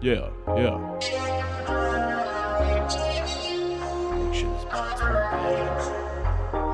Yeah, yeah. Make sure this bot's working.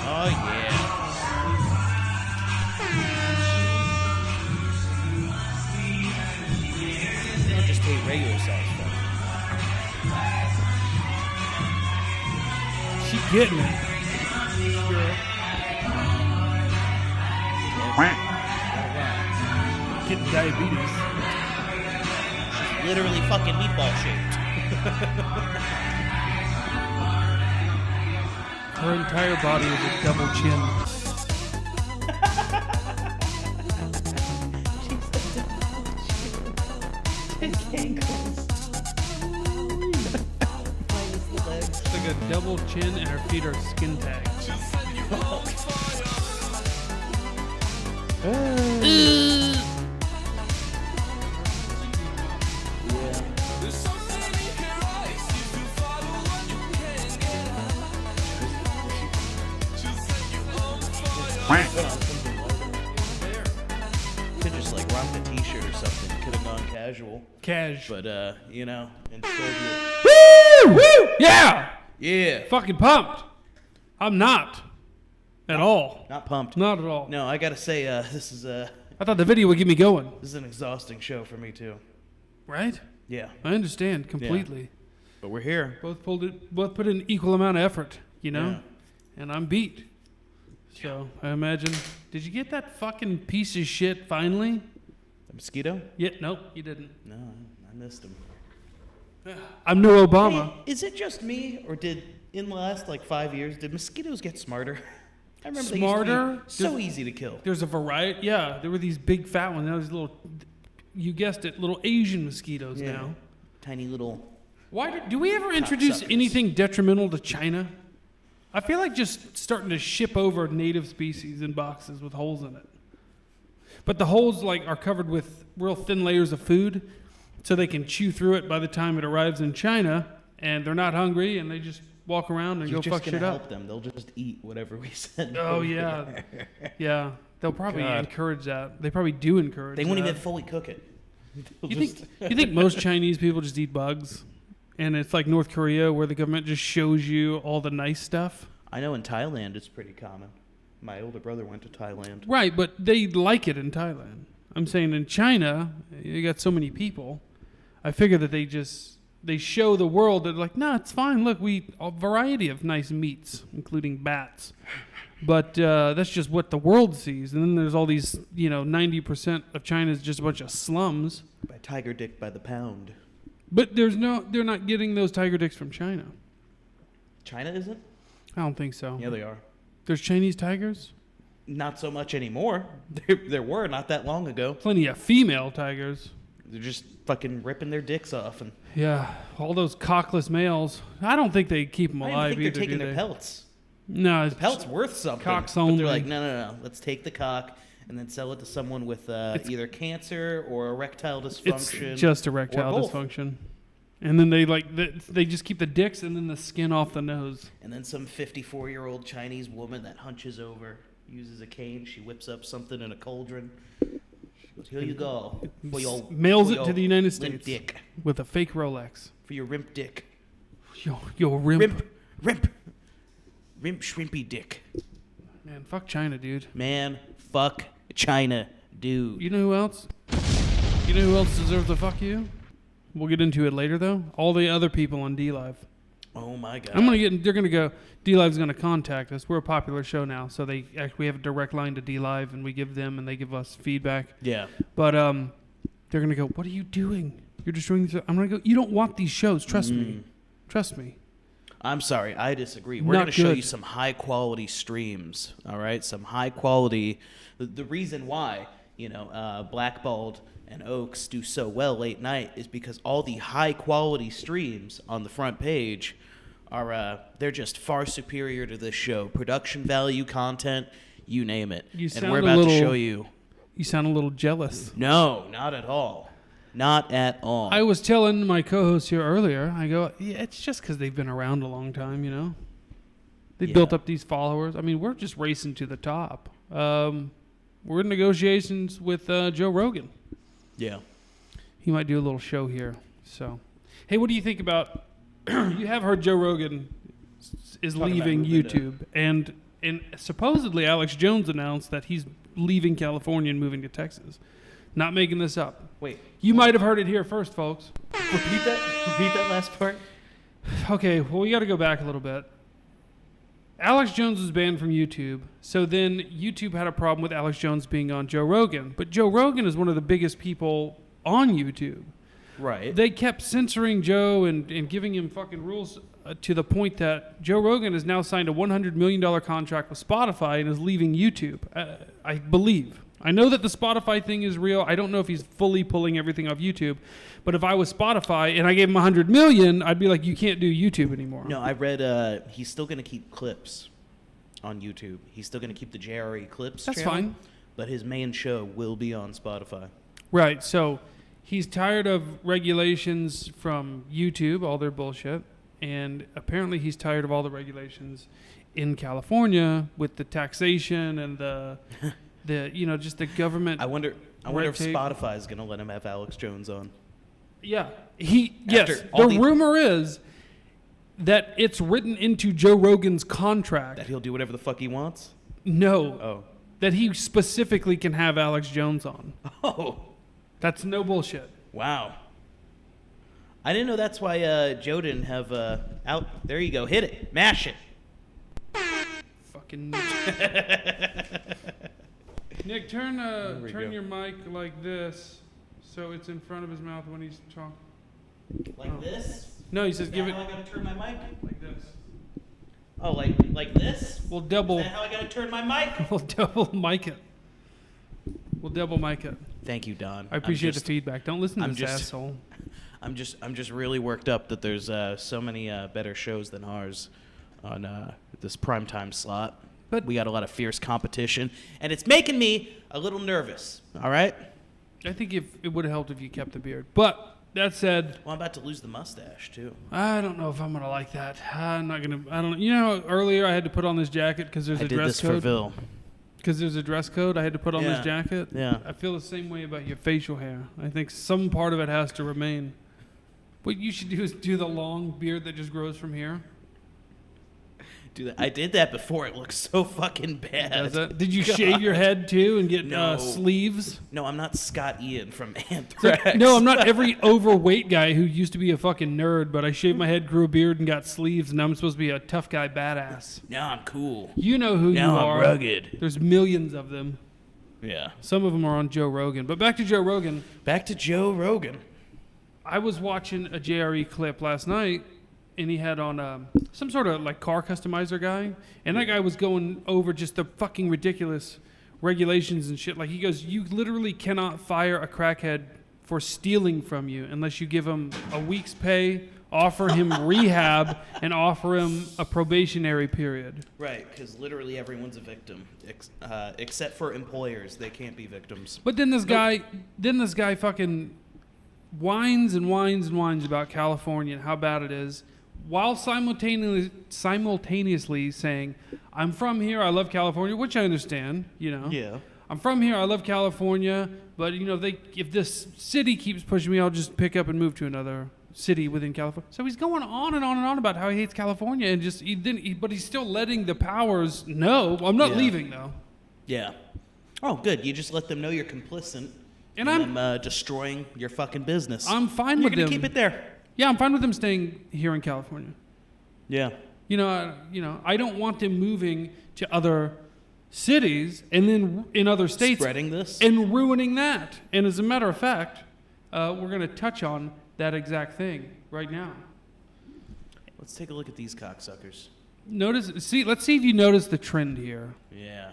Oh, yeah. You don't just take regular size stuff. She getting it. Getting diabetes. She's literally fucking meatball shaped. Her entire body is a double chin. It's like a double chin and her feet are skin tags. Could just like rock the t-shirt or something. Could have gone casual. Cash. But you know, instead Woo! Woo! Yeah! yeah. Fucking pumped. I'm not. At all. Not pumped. Not at all. No, I gotta say, this is I thought the video would get me going. this is an exhausting show for me too. Right? Yeah. I understand completely. But we're here. Both put in equal amount of effort, you know? Yeah. And I'm beat. So I imagine. Did you get that fucking piece of shit finally? The mosquito? Yeah, nope, you didn't. No, I missed him. I'm no Obama. Hey, is it just me, or did in the last like 5 years did mosquitoes get smarter? I remember they used to Smarter? be so easy to kill. There's a variety. Yeah, there were these big fat ones. Now there's little, you guessed it, little Asian mosquitoes now. Tiny little. Why do we ever introduce Cocksuckers. anything detrimental to China? I feel like just starting to ship over native species in boxes with holes in it. But the holes like are covered with real thin layers of food, so they can chew through it by the time it arrives in China, and they're not hungry, and they just walk around and You're go just fuck gonna shit help up. them. They'll just eat whatever we send. Oh over yeah, there. yeah. They'll probably God. encourage that. They probably do encourage. They won't that. even fully cook it. They'll You just- think most Chinese people just eat bugs, and it's like North Korea where the government just shows you all the nice stuff? I know in Thailand it's pretty common. My older brother went to Thailand. Right, but they like it in Thailand. I'm saying in China, you got so many people. I figure that they show the world that like, no, it's fine. Look, we eat a variety of nice meats, including bats. But that's just what the world sees. And then there's all these, 90% of China is just a bunch of slums. By tiger dick by the pound. But they're not getting those tiger dicks from China. China isn't? I don't think so. Yeah, they are. There's Chinese tigers? Not so much anymore. There were not that long ago. Plenty of female tigers. They're just fucking ripping their dicks off. And Yeah, all those cockless males. I don't think they keep them I don't alive even think either, they're taking do their they? pelts. No, The pelt's worth something. Cocks but only. they're like, no. Let's take the cock and then sell it to someone with either cancer or erectile dysfunction. It's just erectile or both. dysfunction. And then they just keep the dicks and then the skin off the nose. And then some 54-year-old Chinese woman that hunches over, uses a cane, she whips up something in a cauldron. She goes, here you go. For your, Mails for it to your the United limp States dick. with a fake Rolex. For your rimp dick. Your rimp. Rimp shrimpy dick. Man, fuck China, dude. Man, fuck China, dude. You know who else? You know who else deserves to fuck you? We'll get into it later, though. All the other people on D-Live. Oh my god. They're gonna go. D-Live's gonna contact us. We're a popular show now, so we have a direct line to D-Live, and we give them, and they give us feedback. Yeah. But they're gonna go, what are you doing? You're destroying these. I'm gonna go, you don't want these shows. Trust me. Trust me. I'm sorry, I disagree. We're going to show you some high-quality streams, all right? Some high-quality... The reason why, Blackballed and Ochs do so well late night is because all the high-quality streams on the front page are... they're just far superior to this show. Production value, content, you name it. And we're about to show you... You sound a little jealous. No, not at all. Not at all. I was telling my co-host here earlier, I go, yeah, it's just because they've been around a long time, They built up these followers. I mean, we're just racing to the top. We're in negotiations with Joe Rogan. Yeah. He might do a little show here. So, hey, what do you think about... you have heard Joe Rogan is Talking leaving about YouTube. And supposedly Alex Jones announced that he's leaving California and moving to Texas. Not making this up. Wait. You might have heard it here first, folks. Repeat that last part. Okay, well, we got to go back a little bit. Alex Jones was banned from YouTube, so then YouTube had a problem with Alex Jones being on Joe Rogan. But Joe Rogan is one of the biggest people on YouTube. Right. They kept censoring Joe and giving him fucking rules to the point that Joe Rogan has now signed a $100 million contract with Spotify and is leaving YouTube, I believe. I know that the Spotify thing is real. I don't know if he's fully pulling everything off YouTube. But if I was Spotify and I gave him $100 million, I'd be like, you can't do YouTube anymore. No, I read he's still going to keep clips on YouTube. He's still going to keep the JRE clips That's channel, fine. But his main show will be on Spotify. Right. So he's tired of regulations from YouTube, all their bullshit. And apparently he's tired of all the regulations in California with the taxation and the just the government. I wonder if tape. Spotify is going to let him have Alex Jones on. Yeah. After The all the- rumor is that it's written into Joe Rogan's contract. That he'll do whatever the fuck he wants? No. Oh. That he specifically can have Alex Jones on. Oh. That's no bullshit. Wow. I didn't know that's why Joe didn't have out. There you go. Hit it. Mash it. Fucking Nick, turn your mic like this so it's in front of his mouth when he's talking. Like this? No, he says give it How I gotta turn my mic? like this. Oh, like this? We'll double Is that how I gotta turn my mic? we'll double mic it. We'll double mic it. Thank you, Don. I appreciate the feedback. Don't listen to this asshole. I'm just really worked up that there's so many better shows than ours on this primetime slot. But we got a lot of fierce competition, and it's making me a little nervous. All right. I think it would have helped if you kept the beard. But that said, well, I'm about to lose the mustache too. I don't know if I'm gonna like that. I'm not gonna. I don't. You know, earlier I had to put on this jacket because there's a dress code. I did this for Vil. Because there's a dress code, I had to put on this jacket. Yeah. I feel the same way about your facial hair. I think some part of it has to remain. What you should do is do the long beard that just grows from here. Do that. I did that before. It looks so fucking bad. Does it? Did you shave your head too and get sleeves? No, I'm not Scott Ian from Anthrax. No, I'm not every overweight guy who used to be a fucking nerd, but I shaved my head, grew a beard, and got sleeves, and now I'm supposed to be a tough guy badass. Now I'm cool. You know who now you I'm are. rugged. There's millions of them. Yeah. Some of them are on Joe Rogan. But back to Joe Rogan. Back to Joe Rogan. I was watching a JRE clip last night, and he had on some sort of like car customizer guy, and that guy was going over just the fucking ridiculous regulations and shit. Like he goes, you literally cannot fire a crackhead for stealing from you unless you give him a week's pay, offer him rehab, and offer him a probationary period. Right, because literally everyone's a victim, except for employers. They can't be victims. But then this guy fucking whines and whines and whines about California and how bad it is, while simultaneously saying, I'm from here, I love California, which I understand, you know. Yeah. I'm from here, I love California, but you know, if this city keeps pushing me, I'll just pick up and move to another city within California. So he's going on and on and on about how he hates California, and just but he's still letting the powers know. I'm not leaving though. Yeah. Oh, good. You just let them know you're complicit, and I'm destroying your fucking business. I'm fine with them. You're gonna keep it there. Yeah, I'm fine with them staying here in California. Yeah. You know, I don't want them moving to other cities and then in other states spreading this and ruining that. And as a matter of fact, we're going to touch on that exact thing right now. Let's take a look at these cocksuckers. Let's see if you notice the trend here. Yeah.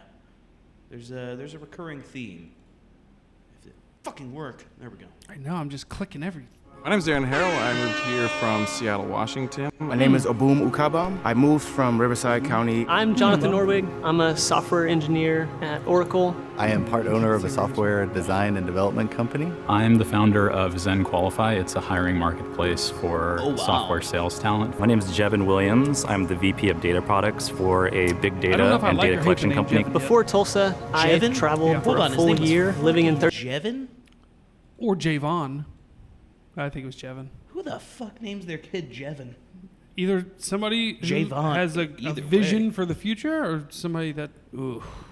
There's a recurring theme. If it fucking work. There we go. I know, I'm just clicking everything. My name is Darren Harrell. I moved here from Seattle, Washington. My name is Obum Ukabam. I moved from Riverside County. I'm Jonathan Norwig. I'm a software engineer at Oracle. I am part owner of a software design and development company. I'm the founder of Zen Qualify. It's a hiring marketplace for software sales talent. My name is Jevin Williams. I'm the VP of data products for a big data and data collection company. Before Tulsa, I traveled for a full year living in Jevin? Or Javon. I think it was Jevin. Who the fuck names their kid Jevin? Either somebody who has a vision for the future, or somebody that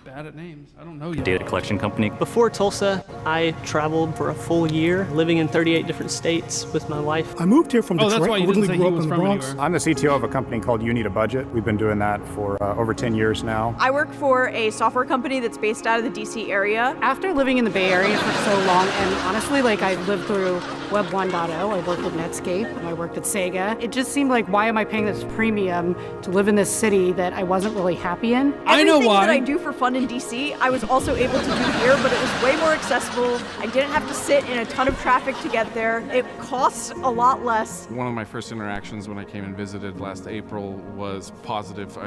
bad at names. I don't know yet. Data collection company. Before Tulsa, I traveled for a full year, living in 38 different states with my wife. I moved here from Detroit. That's why you didn't say he was from Bronx. anywhere. I'm the CTO of a company called You Need a Budget. We've been doing that for over 10 years now. I work for a software company that's based out of the DC area. After living in the Bay Area for so long, and honestly, I lived through Web 1.0, I worked at Netscape, and I worked at Sega. It just seemed like, why am I paying this premium to live in this city that I wasn't really happy in? I know why. Everything that I do for fun in DC, I was also able to do here, but it was way more accessible. I didn't have to sit in a ton of traffic to get there. It costs a lot less. One of my first interactions when I came and visited last April was positive.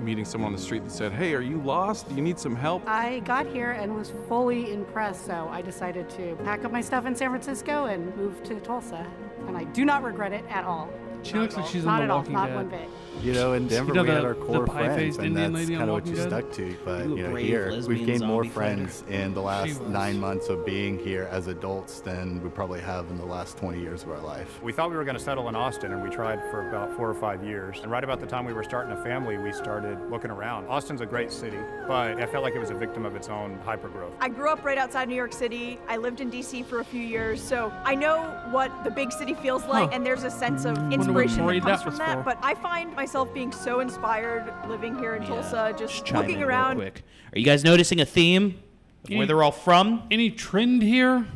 Meeting someone on the street that said, "Hey, are you lost? Do you need some help?" I got here and was fully impressed, so I decided to pack up my stuff in San Francisco and move to Tulsa, and I do not regret it at all. She looks like she's not on The at all, Walking not Dead. one bit. You know, in Denver we had our core friends, and Indian that's lady on kind of what Walking you Dead. stuck to. But You you know, brave here lesbian we've gained more zombie friends in the last 9 months of being here as adults than we probably have in the last 20 years of our life. We thought we were going to settle in Austin, and we tried for about 4 or 5 years. And right about the time we were starting a family, we started looking around. Austin's a great city, but I felt like it was a victim of its own hypergrowth. I grew up right outside New York City. I lived in DC for a few years, so I know what the big city feels like, and there's a sense of inspiration that comes from that. But I find myself being so inspired living here in Tulsa, just looking around. Real quick. Are you guys noticing a theme of where they're all from? Any trend here?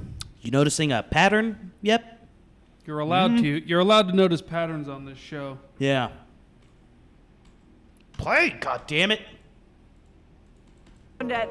You noticing a pattern? Yep. You're allowed to. You're allowed to notice patterns on this show. Yeah. Play, god damn it. At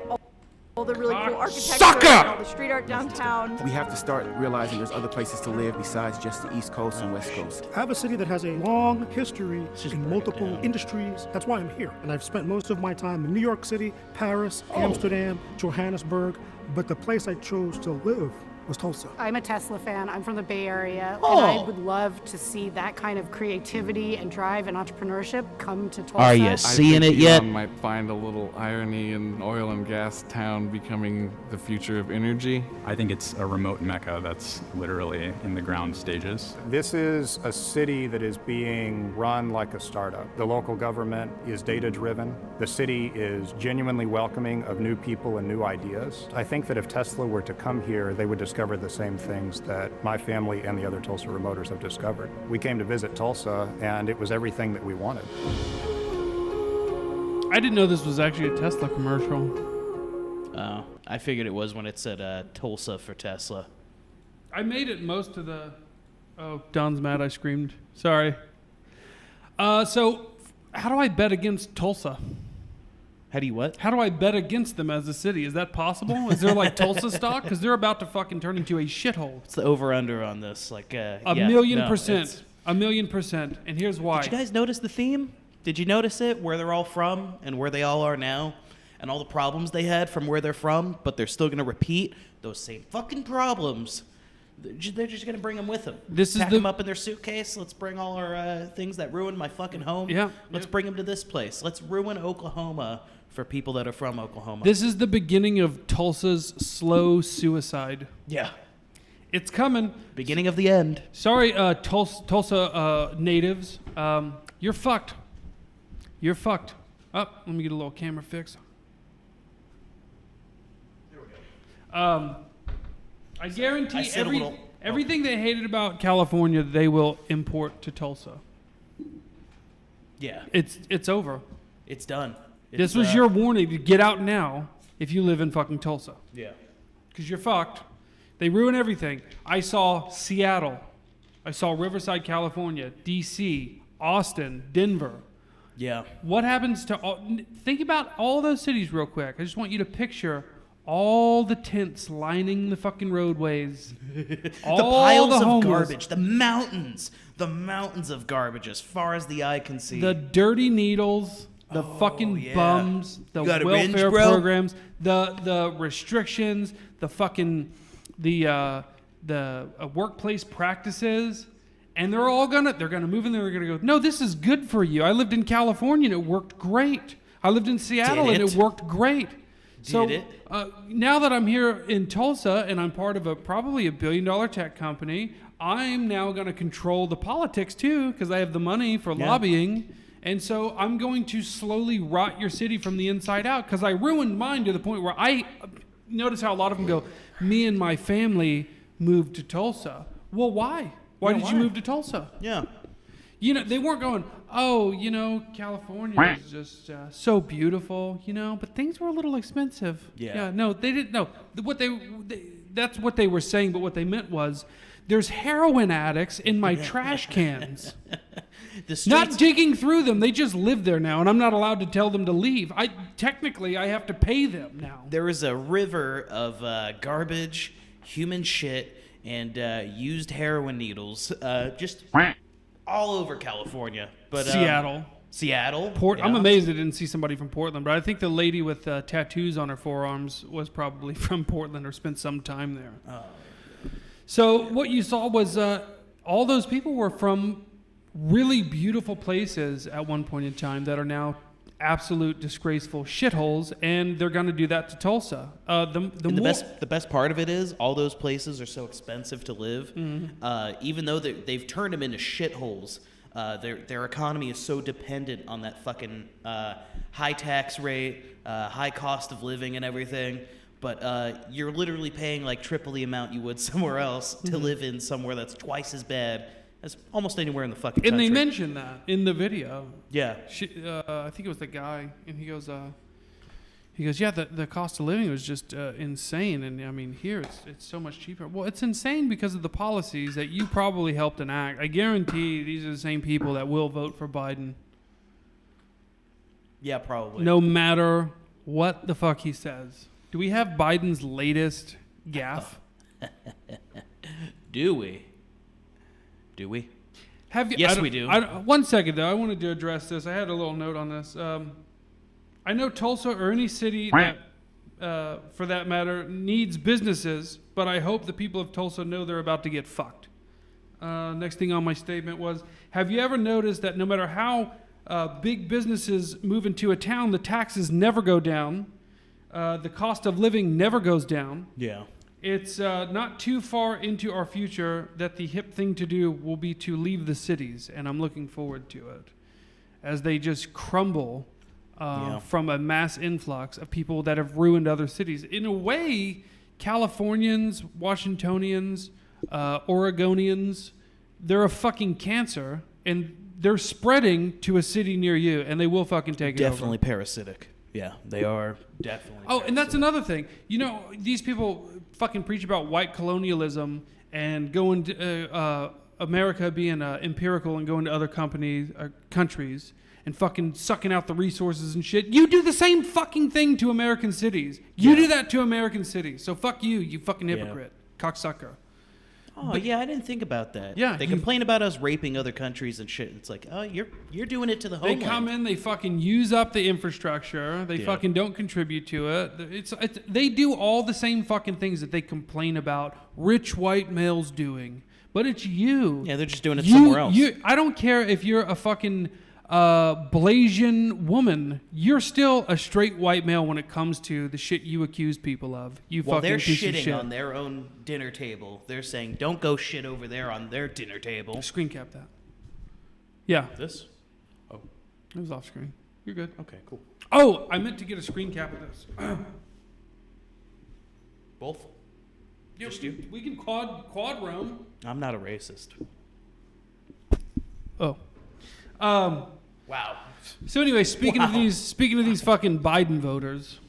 all the really cool architecture and all the street art downtown. We have to start realizing there's other places to live besides just the East Coast and West Coast. I have a city that has a long history in multiple industries. That's why I'm here. And I've spent most of my time in New York City, Paris, Amsterdam, Johannesburg. But the place I chose to live was Tulsa. I'm a Tesla fan. I'm from the Bay Area, and I would love to see that kind of creativity and drive and entrepreneurship come to Tulsa. Are you seeing it yet? Elon might find a little irony in oil and gas town becoming the future of energy. I think it's a remote mecca that's literally in the ground stages. This is a city that is being run like a startup. The local government is data-driven. The city is genuinely welcoming of new people and new ideas. I think that if Tesla were to come here, they would discover the same things that my family and the other Tulsa remoters have discovered. We came to visit Tulsa, and it was everything that we wanted. I didn't know this was actually a Tesla commercial. Oh, I figured it was when it said Tulsa for Tesla. I made it most of the Oh, Don's mad. I screamed. Sorry. So, how do I bet against Tulsa? How do you what? How do I bet against them as a city? Is that possible? Is there like Tulsa stock? Because they're about to fucking turn into a shithole. What's the over/under on this? Like a million percent. A million percent. And here's why. Did you guys notice the theme? Did you notice it? Where they're all from and where they all are now, and all the problems they had from where they're from, but they're still gonna repeat those same fucking problems. They're just gonna bring them with them. Pack them up in their suitcase. Let's bring all our things that ruined my fucking home. Yeah. Let's bring them to this place. Let's ruin Oklahoma for people that are from Oklahoma. This is the beginning of Tulsa's slow suicide. Yeah. It's coming. Beginning of the end. Sorry, Tulsa natives. You're fucked. You're fucked. Oh, let me get a little camera fix. There we go. I guarantee everything they hated about California, they will import to Tulsa. Yeah. It's over. It's done. This was your warning to get out now if you live in fucking Tulsa. Yeah. Because you're fucked. They ruin everything. I saw Seattle. I saw Riverside, California, D.C., Austin, Denver. Yeah. What happens to all... Think about all those cities real quick. I just want you to picture all the tents lining the fucking roadways. All the piles of garbage. The mountains of garbage as far as the eye can see. The dirty needles. The fucking bums. The welfare programs. The restrictions. The fucking... the workplace practices, and they're gonna move in there. They're gonna go, no, this is good for you. I lived in California and it worked great. I lived in Seattle and it worked great. Now that I'm here in Tulsa and I'm part of probably a $1 billion tech company, I'm now gonna control the politics too because I have the money for lobbying. And so I'm going to slowly rot your city from the inside out because I ruined mine to the point where I notice how a lot of them go, me and my family moved to Tulsa. Well, why? Why did you move to Tulsa? Yeah. You know, they weren't going, oh, you know, California is just so beautiful, you know, but things were a little expensive. Yeah. No, they didn't know. That's what they were saying, but what they meant was, there's heroin addicts in my trash cans. Not digging through them. They just live there now, and I'm not allowed to tell them to leave. Technically, I have to pay them now. There is a river of garbage, human shit, and used heroin needles just all over California. But Seattle. I'm amazed I didn't see somebody from Portland, but I think the lady with tattoos on her forearms was probably from Portland or spent some time there. So what you saw was all those people were from really beautiful places at one point in time that are now absolute disgraceful shitholes, and they're going to do that to Tulsa. The best part of it is all those places are so expensive to live. Mm-hmm. Even though they've turned them into shitholes, their economy is so dependent on that fucking high tax rate, high cost of living and everything. But you're literally paying like triple the amount you would somewhere else to live in somewhere that's twice as bad as almost anywhere in the fucking country. And they mentioned that in the video. Yeah. I think it was the guy, and he goes, yeah, the cost of living was just insane. And I mean, here it's so much cheaper. Well, it's insane because of the policies that you probably helped enact. I guarantee these are the same people that will vote for Biden. Yeah, probably. No matter what the fuck he says. Do we have Biden's latest gaffe? Do we? Have you? Yes, we do. 1 second, though. I wanted to address this. I had a little note on this. I know Tulsa or any city that, for that matter, needs businesses, but I hope the people of Tulsa know they're about to get fucked. Next thing on my statement was, have you ever noticed that no matter how big businesses move into a town, the taxes never go down? The cost of living never goes down. Yeah. It's not too far into our future that the hip thing to do will be to leave the cities, and I'm looking forward to it as they just crumble from a mass influx of people that have ruined other cities. In a way, Californians, Washingtonians, Oregonians, they're a fucking cancer, and they're spreading to a city near you, and they will fucking take it over. Definitely parasitic. Yeah, they are definitely. Oh, and that's another thing. You know, these people fucking preach about white colonialism and going to America being empirical and going to other countries and fucking sucking out the resources and shit. You do the same fucking thing to American cities. You do that to American cities. So fuck you, you fucking hypocrite. Cocksucker. Oh, yeah, I didn't think about that. Yeah, they complain about us raping other countries and shit. It's like, oh, you're doing it to the homeland. They come in, they fucking use up the infrastructure. They fucking don't contribute to it. They do all the same fucking things that they complain about rich white males doing. But it's you. Yeah, they're just doing it somewhere else. I don't care if you're a fucking Blasian woman. You're still a straight white male when it comes to the shit you accuse people of. You While fucking they're piece of shitting shit. on their own dinner table, they're saying, don't go shit over there on their dinner table. Screen cap that. Yeah. This? Oh. It was off screen. You're good. Okay, cool. Oh, I meant to get a screen cap of this. Both? Yeah, Just you? We can quad roam. I'm not a racist. Oh. Wow. So anyway, speaking of these fucking Biden voters.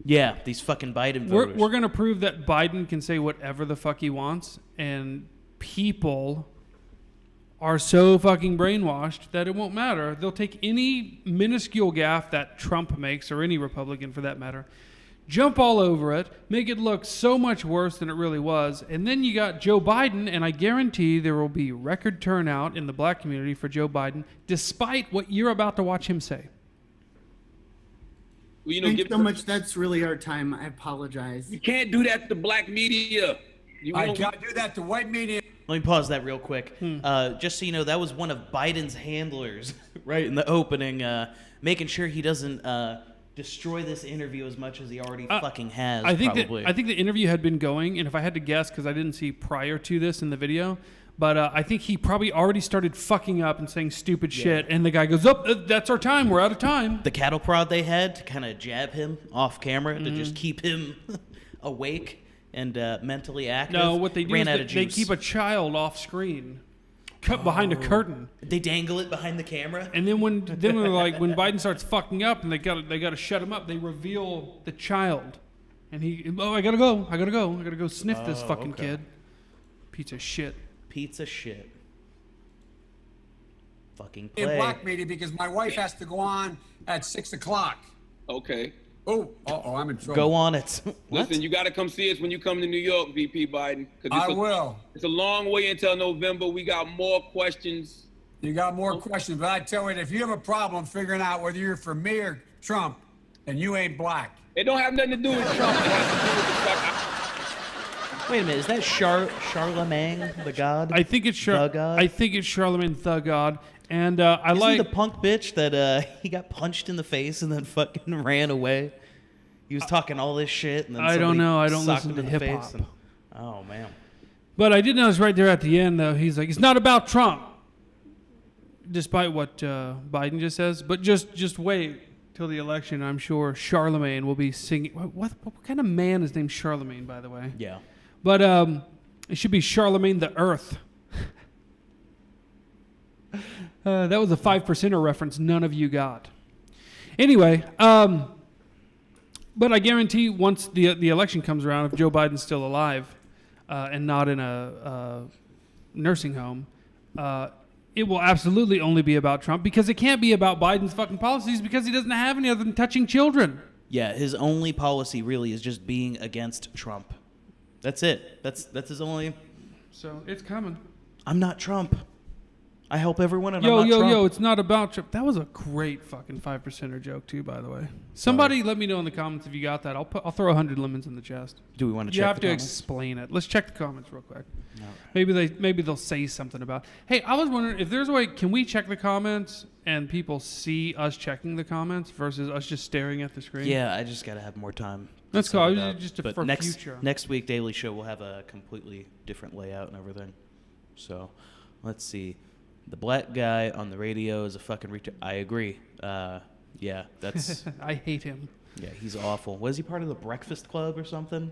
Yeah, these fucking Biden voters. We're gonna prove that Biden can say whatever the fuck he wants, and people are so fucking brainwashed that it won't matter. They'll take any minuscule gaffe that Trump makes, or any Republican for that matter, jump all over it, make it look so much worse than it really was, and then you got Joe Biden, and I guarantee there will be record turnout in the black community for Joe Biden, despite what you're about to watch him say. Well, Thanks so much. That's really our time. I apologize. You can't do that to black media. I can't do that to white media. Let me pause that real quick. Just so you know, that was one of Biden's handlers right in the opening, making sure he doesn't destroy this interview as much as he already fucking has. I think probably. I think the interview had been going, and if I had to guess, because I didn't see prior to this in the video, but I think he probably already started fucking up and saying stupid shit, and the guy goes, "Oh, that's our time. We're out of time." The cattle prod they had to kind of jab him off camera to just keep him awake and mentally active. No, what they do ran out is of they juice. keep a child off screen, cut behind a curtain. They dangle it behind the camera. And then when Biden starts fucking up and they got to shut him up, they reveal the child, and I gotta go sniff this fucking kid. Piece of shit. Fucking play. In black media because my wife has to go on at 6 o'clock. Okay. Oh, I'm in trouble. Go on it. Listen, you got to come see us when you come to New York, VP Biden. I will. It's a long way until November. We got more questions. You got more questions, but I tell you, if you have a problem figuring out whether you're for me or Trump, then you ain't black. It don't have nothing to do with Trump. It has to do with the fact. Wait a minute, is that Charlemagne the God? I think it's the God. I think it's Charlemagne the God. And Isn't he the punk bitch that he got punched in the face and then fucking ran away? He was talking all this shit and then I don't know. I don't socked listen him to in the hip face hop. Oh man. But I did notice right there at the end though, he's like, it's not about Trump. Despite what Biden just says, but just wait till the election. I'm sure Charlemagne will be singing. What kind of man is named Charlemagne, by the way? Yeah. But it should be Charlemagne the Earth. That was a 5%er reference none of you got. Anyway, but I guarantee once the election comes around, if Joe Biden's still alive and not in a nursing home, it will absolutely only be about Trump, because it can't be about Biden's fucking policies because he doesn't have any other than touching children. Yeah, his only policy really is just being against Trump. That's it. That's his only. So it's coming. I'm not Trump. I help everyone, and I'm not Trump. Yo, it's not about Trump. That was a great fucking 5%er joke too, by the way. Somebody let me know in the comments if you got that. I'll throw 100 lemons in the chest. Do we want to check You have the to comments? explain it. Let's check the comments real quick. Right. Maybe they'll say something about. Hey, I was wondering if there's a way. Can we check the comments and people see us checking the comments versus us just staring at the screen? Yeah, I just gotta have more time. That's cool. I was just But for next future. next week, Daily Show will have a completely different layout and everything. So, let's see. The black guy on the radio is a fucking retard. I agree. Yeah, that's. I hate him. Yeah, he's awful. Was he part of the Breakfast Club or something?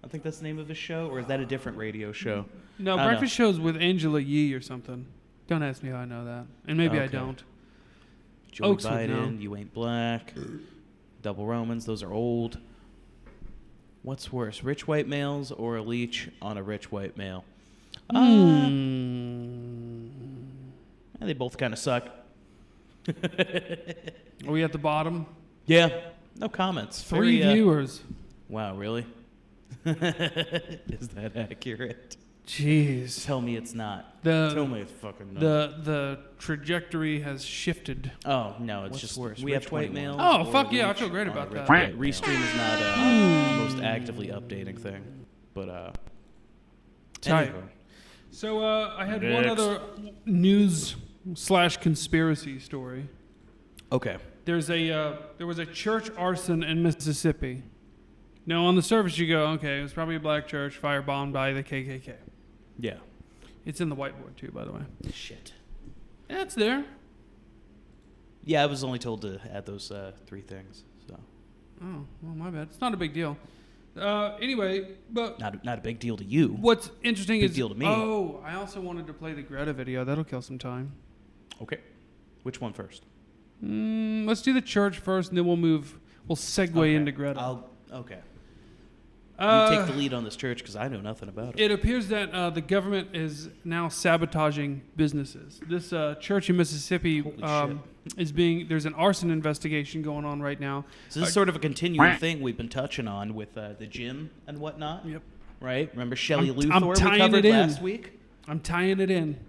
I think that's the name of his show, or is that a different radio show? No, breakfast shows with Angela Yee or something. Don't ask me how I know that, and maybe I Okay. don't. Joe Ochs would know. Biden, You Ain't Black, Double Romans, those are old. What's worse, rich white males or a leech on a rich white male? They both kind of suck. Are we at the bottom? Yeah. No comments. 3 viewers. Wow, really? Is that accurate? Jeez. Tell me it's not. Tell me it's fucking not. The trajectory has shifted. Oh, no, it's What's just worse, we have Rich white mail? mail. Oh, or fuck yeah, I Reach. feel great about that. Yeah, Restream is not the most actively updating thing. But, Tight. anyway. So I had one other news/conspiracy story. Okay. There was a church arson in Mississippi. Now on the surface you go, okay, it was probably a black church firebombed by the KKK. Yeah. It's in the whiteboard too, by the way. Shit. Yeah, it's there. Yeah, I was only told to add those 3 things. So. Oh, well, my bad. It's not a big deal. Anyway, but not a big deal to you. What's interesting big is deal to me. Oh, I also wanted to play the Greta video. That'll kill some time. Okay. Which one first? Let's do the church first, and then we'll segue into Greta. Okay. You take the lead on this church because I know nothing about it. It appears that the government is now sabotaging businesses. This church in Mississippi there's an arson investigation going on right now. So this is sort of a continuing thing we've been touching on with the gym and whatnot. Yep. Right? Remember Shelley Luther I'm we tying covered it in. last week? I'm tying it in.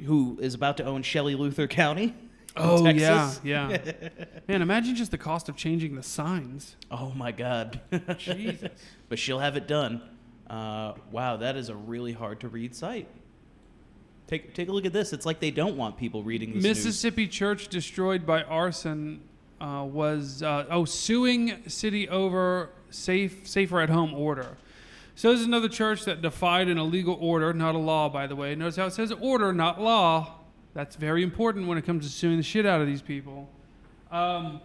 Who is about to own Shelley Luther County? Oh, Texas? yeah. Man, imagine just the cost of changing the signs. Oh, my God. Jesus. But she'll have it done. Wow, that is a really hard to read site. Take a look at this. It's like they don't want people reading this Mississippi church destroyed by arson was suing city over safer at home order. So this is another church that defied an illegal order, not a law, by the way. Notice how it says order, not law. That's very important when it comes to suing the shit out of these people. But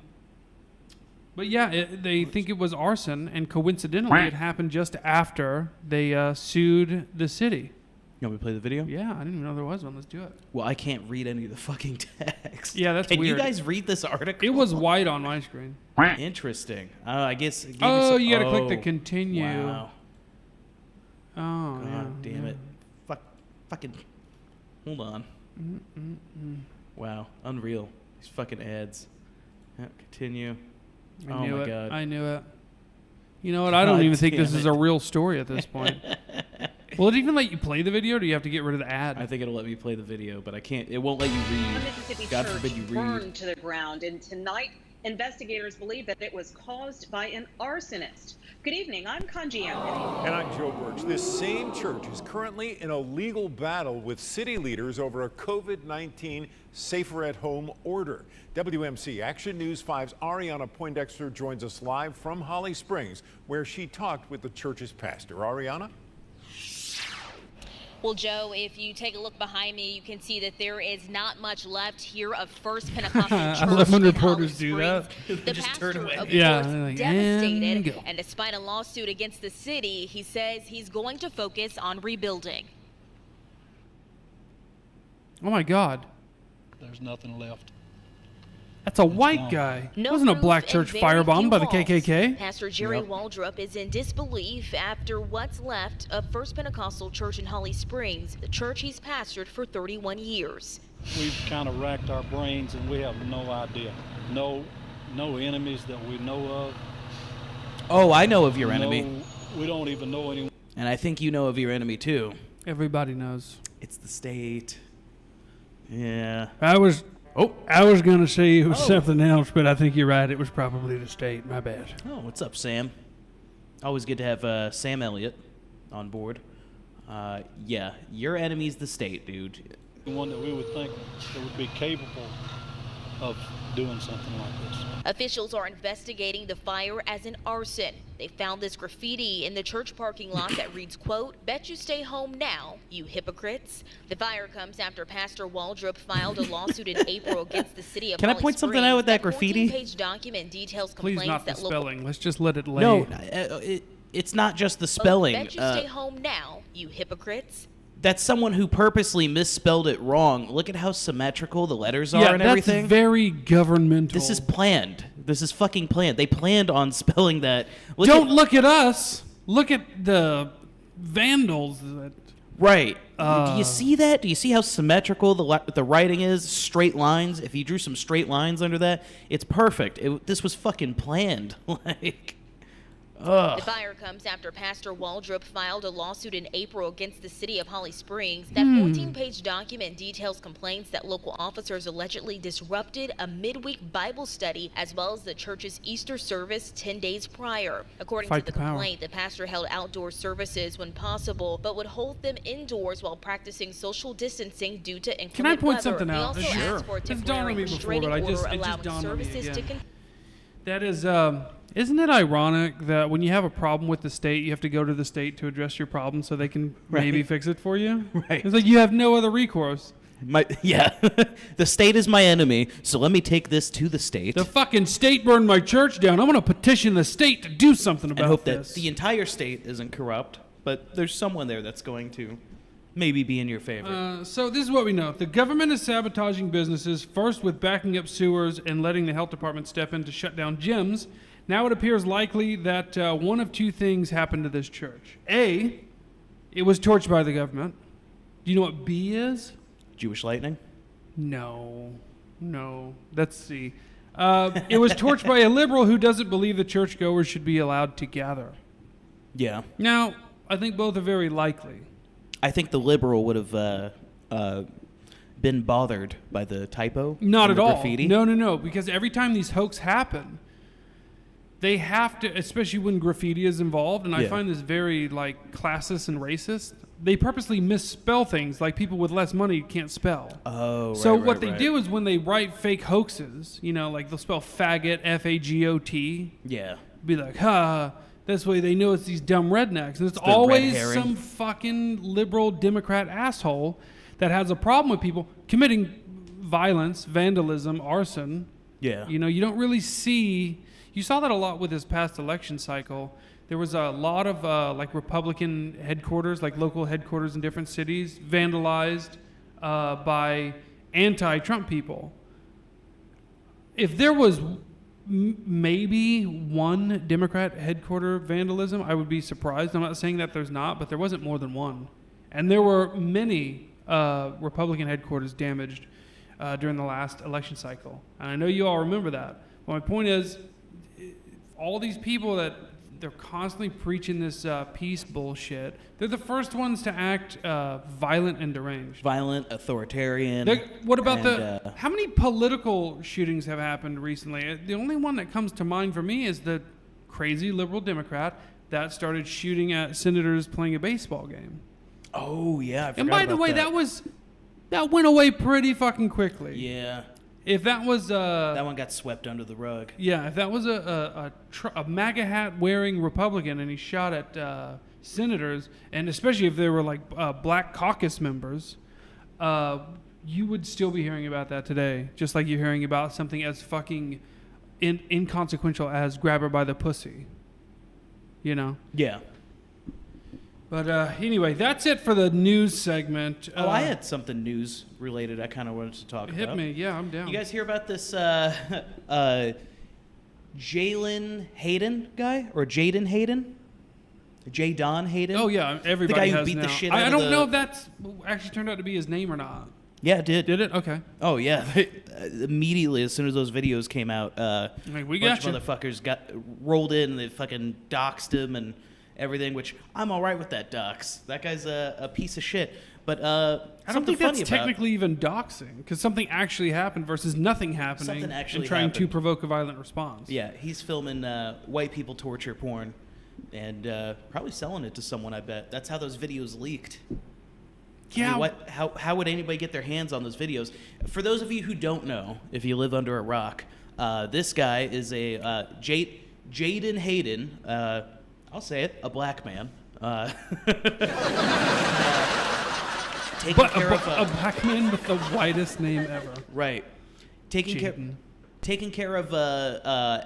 yeah, they think it was arson, and coincidentally, it happened just after they sued the city. You want me to play the video? Yeah, I didn't even know there was one. Let's do it. Well, I can't read any of the fucking text. Yeah, that's Can weird. you guys read this article? It was white on my screen. Interesting. I guess. You got to click the continue. Wow. Oh, God damn it. Fucking. Hold on. Wow. Unreal. These fucking ads. Yeah, continue. I knew my it. God. I knew it. You know what? I don't even think this is a real story at this point. Will it even let you play the video, or do you have to get rid of the ad? I think it'll let me play the video, but I can't. It won't let you read. The Mississippi God church forbid you read. burned to the ground, and tonight investigators believe that it was caused by an arsonist. Good evening, I'm Kanji Anthony. And I'm Joe Birch. This same church is currently in a legal battle with city leaders over a COVID-19 safer at home order. WMC Action News 5's Ariana Poindexter joins us live from Holly Springs, where she talked with the church's pastor. Ariana? Well, Joe, if you take a look behind me, you can see that there is not much left here of First Pentecostal Church. I love when reporters do that. The pastor, of course, like, devastated, and despite a lawsuit against the city, he says he's going to focus on rebuilding. Oh my God. There's nothing left. That's a white guy. No It wasn't a roof black and church very firebombed few by the walls. KKK. Pastor Jerry Waldrop is in disbelief after what's left of First Pentecostal Church in Holly Springs, the church he's pastored for 31 years. We've kind of racked our brains and we have no idea. No enemies that we know of. Oh, I know of your enemy. We don't even know anyone. And I think you know of your enemy too. Everybody knows. It's the state. Yeah. I was going to say it was something else, but I think you're right. It was probably the state. My bad. Oh, what's up, Sam? Always good to have Sam Elliott on board. Yeah, your enemy's the state, dude. One that we would think that would be capable of doing something like this. Officials are investigating the fire as an arson. They found this graffiti in the church parking lot that reads, quote, "Bet you stay home now, you hypocrites." The fire comes after Pastor Waldrop filed a lawsuit in April against the city of Can I Holly point something out with that graffiti? 14-page document details Please complaints not the that local... spelling. Let's just let it lay. No, it's not just the spelling. Bet you stay home now, you hypocrites. That's someone who purposely misspelled it wrong. Look at how symmetrical the letters are and everything. That's very governmental. This is planned. This is fucking planned. They planned on spelling that. Don't look at us. Look at the vandals. Right. Do you see that? Do you see how symmetrical the writing is? Straight lines. If you drew some straight lines under that, it's perfect. This was fucking planned. Like, The fire comes after Pastor Waldrop filed a lawsuit in April against the city of Holly Springs. That 14-page document details complaints that local officers allegedly disrupted a midweek Bible study as well as the church's Easter service 10 days prior. According to the complaint, the pastor held outdoor services when possible, but would hold them indoors while practicing social distancing due to inclement Can I point weather. something He out? also Sure. asked for a It's dawned temporary on me before, restraining but it order just allowing dawned on me services to again. That is, isn't it ironic that when you have a problem with the state, you have to go to the state to address your problem so they can maybe fix it for you? Right. It's like you have no other recourse. The state is my enemy, so let me take this to the state. The fucking state burned my church down. I'm going to petition the state to do something about and hope this. that the entire state isn't corrupt, but there's someone there that's going to maybe be in your favor. So this is what we know. The government is sabotaging businesses, first with backing up sewers and letting the health department step in to shut down gyms. Now it appears likely that one of two things happened to this church. A, it was torched by the government. Do you know what B is? Jewish lightning? No. That's C. It was torched by a liberal who doesn't believe the churchgoers should be allowed to gather. Yeah. Now, I think both are very likely. I think the liberal would have been bothered by the typo. Not at all. Graffiti. No. Because every time these hoax happen, they have to, especially when graffiti is involved, and I find this very like classist and racist. They purposely misspell things like people with less money can't spell. Oh, so right, what they do is when they write fake hoaxes, like they'll spell faggot, F-A-G-O-T. Yeah. Be like, this way they know it's these dumb rednecks. And it's the red always herring. some fucking liberal Democrat asshole that has a problem with people committing violence, vandalism, arson. Yeah. You don't really see... You saw that a lot with this past election cycle. There was a lot of like Republican headquarters, like local headquarters in different cities, vandalized by anti-Trump people. If there was maybe one Democrat headquarter vandalism, I would be surprised. I'm not saying that there's not, but there wasn't more than one. And there were many Republican headquarters damaged during the last election cycle. And I know you all remember that. But my point is, all these people that they're constantly preaching this peace bullshit, they're the first ones to act violent and deranged. Violent, authoritarian. What about how many political shootings have happened recently? The only one that comes to mind for me is the crazy liberal Democrat that started shooting at senators playing a baseball game. Oh, yeah, I forgot And by the about way, that went away pretty fucking quickly. Yeah. If that was that one got swept under the rug. Yeah, if that was a MAGA hat wearing Republican and he shot at senators, and especially if they were like black caucus members, you would still be hearing about that today, just like you're hearing about something as fucking inconsequential as grab her by the pussy. Yeah. But anyway, that's it for the news segment. I had something news related I kind of wanted to talk about. Hit me. Yeah, I'm down. You guys hear about this Jalen Hayden guy? Or Jaden Hayden? Jaden Hayden? Oh, yeah. Everybody the guy who has beat now. the shit out I of don't know if that's actually turned out to be his name or not. Yeah, it did. Did it? Okay. Oh, yeah. Immediately, as soon as those videos came out, we bunch got you. of motherfuckers got rolled in and they fucking doxed him and everything, which I'm all right with that dox. That guy's a piece of shit. But I don't something think that's funny about technically even doxing, because something actually happened versus nothing happening Something actually and trying to happened. provoke a violent response. Yeah, he's filming white people torture porn and probably selling it to someone, I bet. That's how those videos leaked. Yeah. I mean, how would anybody get their hands on those videos? For those of you who don't know, if you live under a rock, this guy is a Jaden Hayden. I'll say it, a black man. Taking care of a black man with the whitest name ever. Right. Taking care of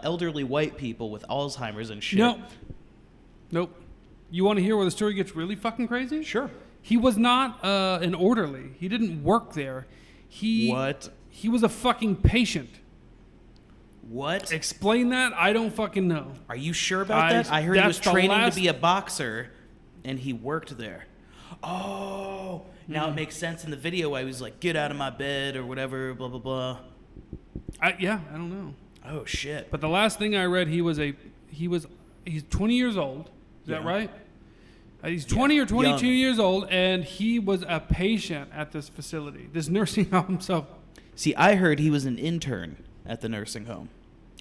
elderly white people with Alzheimer's and shit. Nope. You want to hear where the story gets really fucking crazy? Sure. He was not an orderly. He didn't work there. What? He was a fucking patient. What? Explain that? I don't fucking know. Are you sure about that? I heard he was training to be a boxer, and he worked there. Oh. Now it makes sense in the video why he was like, "Get out of my bed" or whatever, blah blah blah. I don't know. Oh shit! But the last thing I read, he's 20 years old. Is that right? He's 20 or 22 years old, and he was a patient at this facility, this nursing home. So, see, I heard he was an intern at the nursing home.